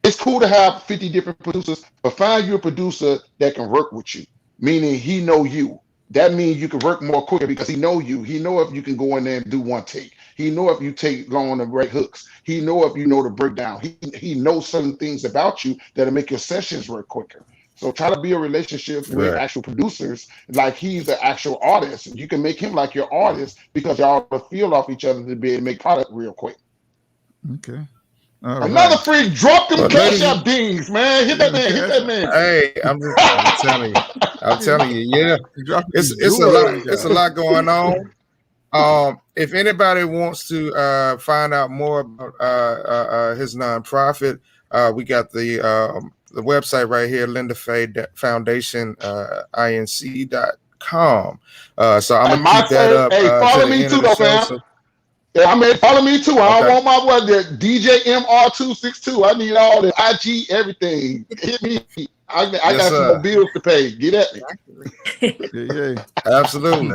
S5: it's cool to have 50 different producers, but find you a producer that can work with you, meaning he know you. That means you can work more quicker because he know you. He know if you can go in there and do one take. He know if you take long to break hooks. He know if you know the breakdown. He knows certain things about you that'll make your sessions work quicker. So try to build relationships with actual producers, like he's the actual artist. You can make him like your artist because y'all feel off each other to be able to make product real quick.
S1: Okay.
S5: Another freak, drop them cash up dings, man. Hit that man, hit that man.
S2: Hey, I'm telling you, yeah. It's a lot going on. If anybody wants to find out more about his nonprofit, we got the website right here, Linda Faye Foundation, inc.com. So I'm gonna keep that up.
S5: Hey, follow me too, though, fam. Yeah, I mean, follow me too. I don't want my what there. DJ Member262. I need all the IG, everything. Hit me. I got some more bills to pay. Get at me.
S2: Absolutely.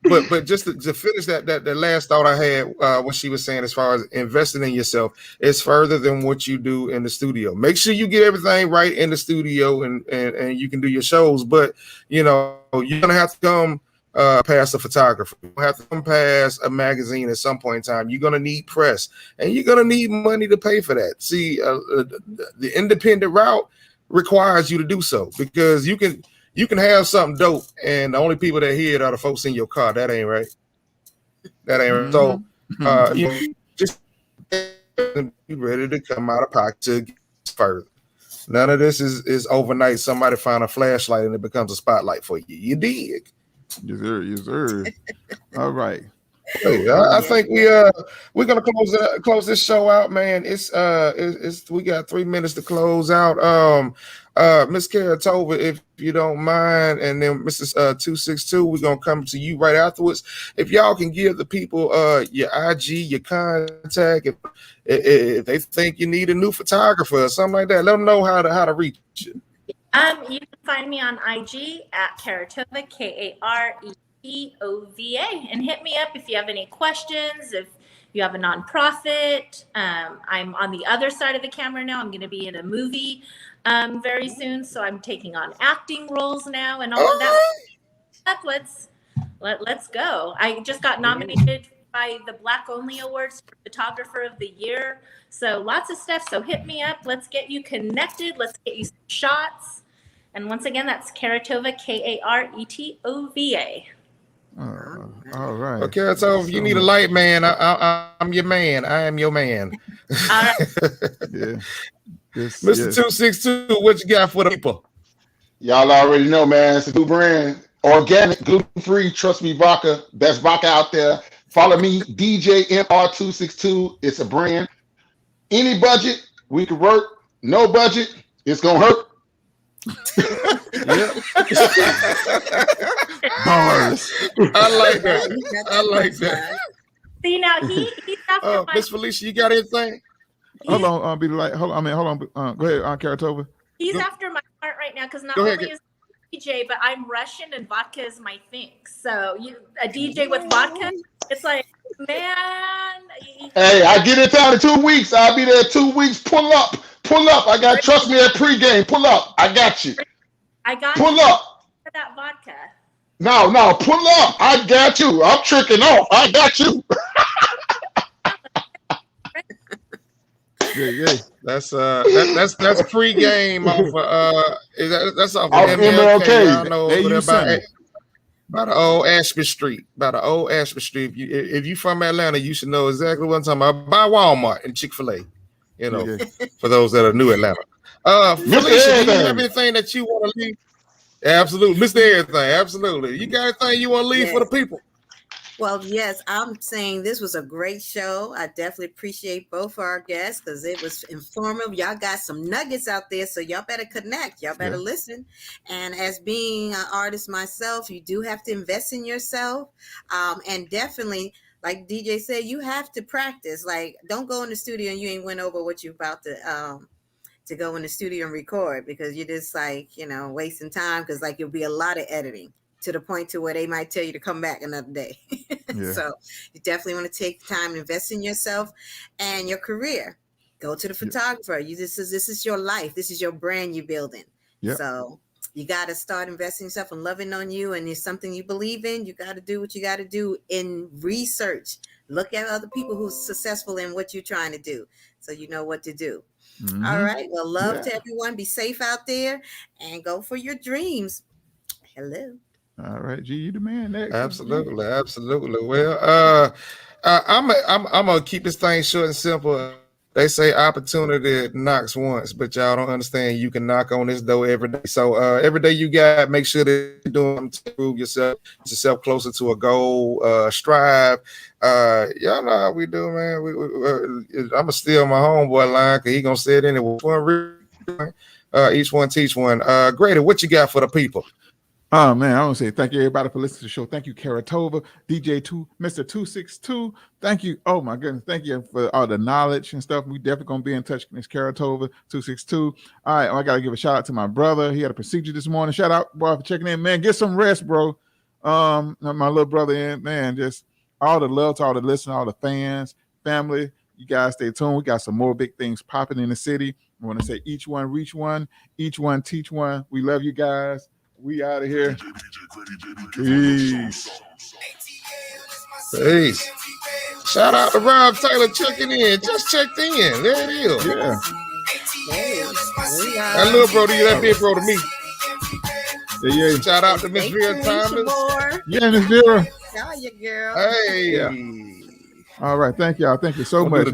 S2: But just to finish that last thought I had, what she was saying as far as investing in yourself is further than what you do in the studio. Make sure you get everything right in the studio and you can do your shows. But you're gonna have to come past a photographer. You have to come past a magazine at some point in time. You're gonna need press, and you're gonna need money to pay for that. See, the independent route requires you to do so because you can have something dope, and the only people that hear it are the folks in your car. That ain't right. So, just be ready to come out of pocket to get further. None of this is overnight. Somebody find a flashlight and it becomes a spotlight for you. You dig?
S1: Yes, sir. All right.
S2: Hey, I think we're gonna close this show out, man. It's we got 3 minutes to close out. Miss Karatova, if you don't mind, and then Mrs. 262, we're gonna come to you right afterwards. If y'all can give the people your IG, your contact, if they think you need a new photographer or something like that, let them know how to reach you.
S4: You can find me on IG at Karatova, KARETOVA, and hit me up if you have any questions. If you have a nonprofit, I'm on the other side of the camera now. I'm going to be in a movie very soon, so I'm taking on acting roles now and all of that. Let's go. I just got nominated by the Black Only Awards for Photographer of the Year. So lots of stuff. So hit me up. Let's get you connected. Let's get you some shots. And once again, that's Karatova, KARETOVA.
S1: All right.
S2: Okay, so if you need a light man, I'm your man. I am your man.
S4: All right.
S1: Yeah. Yes,
S2: Mr. 262, what you got for the people?
S5: Y'all already know, man. It's a new brand. Organic, gluten-free, trust me, vodka. Best vodka out there. Follow me, DJ Member262. It's a brand. Any budget, we can work. No budget, it's going to hurt.
S1: Bars.
S2: I like that.
S4: See, now he's after
S2: Miss Felicia, you got anything?
S1: Hold on, be the light. Hold on. Go ahead, Karatova.
S4: He's after my heart right now because not only is he DJ, but I'm Russian and vodka is my thing. So a DJ with vodka, it's like, man.
S5: Hey, I get in town in 2 weeks. I'll be there 2 weeks. Pull up. I got trust me at pregame. Pull up. I got you. Pull up
S4: for that vodka.
S5: No, pull up. I got you. I'm tricking off. I got you.
S1: Yeah.
S2: That's pregame off. That's off of
S5: MLK.
S2: Y'all know by the old Ashby Street. If you from Atlanta, you should know exactly what I'm talking about. By Walmart and Chick-fil-A. For those that are new Atlanta. Felicia, do you have anything that you want to leave? Absolutely, Mr. Everything. Absolutely. You got anything you want to leave for the people?
S3: Well, yes, I'm saying this was a great show. I definitely appreciate both of our guests because it was informative. Y'all got some nuggets out there, so y'all better connect. Y'all better listen. And as being an artist myself, you do have to invest in yourself. And definitely, like DJ said, you have to practice. Like, don't go in the studio and you ain't went over what you're about to go in the studio and record, because you're just like, wasting time, because like it'll be a lot of editing to the point to where they might tell you to come back another day. So you definitely want to take time, invest in yourself and your career. Go to the photographer. This is your life. This is your brand you're building. So you got to start investing in yourself and loving on you. And it's something you believe in. You got to do what you got to do in research. Look at other people who's successful in what you're trying to do, so you know what to do. All right. Well, love to everyone. Be safe out there and go for your dreams. Hello.
S1: All right, G, you the man next.
S2: Absolutely. Well, I'm gonna keep this thing short and simple. They say opportunity knocks once, but y'all don't understand. You can knock on this door every day. So every day you got, make sure that you're doing something to prove yourself closer to a goal. Strive. Y'all know how we do, man. I'm gonna steal my homeboy line because he gonna say it anyway. Each one teach one. Grady, what you got for the people?
S1: Oh man, I want to say thank you everybody for listening to the show. Thank you, Karatova, DJ Mr262. Thank you. Oh my goodness, thank you for all the knowledge and stuff. We definitely gonna be in touch. Miss Karatova 262. All right, I gotta give a shout out to my brother. He had a procedure this morning. Shout out, boy, for checking in. Man, get some rest, bro. My little brother in, man, just all the love to all the listeners, all the fans, family. You guys stay tuned. We got some more big things popping in the city. I want to say each one reach one, each one teach one. We love you guys. We out of here. Peace.
S2: Peace. Shout out to Rob Taylor checking in. Just checked in. There it is.
S1: Yeah.
S2: That little bro to you, that big bro to me.
S1: Yeah.
S2: Shout out to Miss Vera Thomas.
S1: Yeah, Miss Vera.
S3: Tell you, girl.
S2: Hey.
S1: Yeah. All right. Thank y'all. Thank you so much.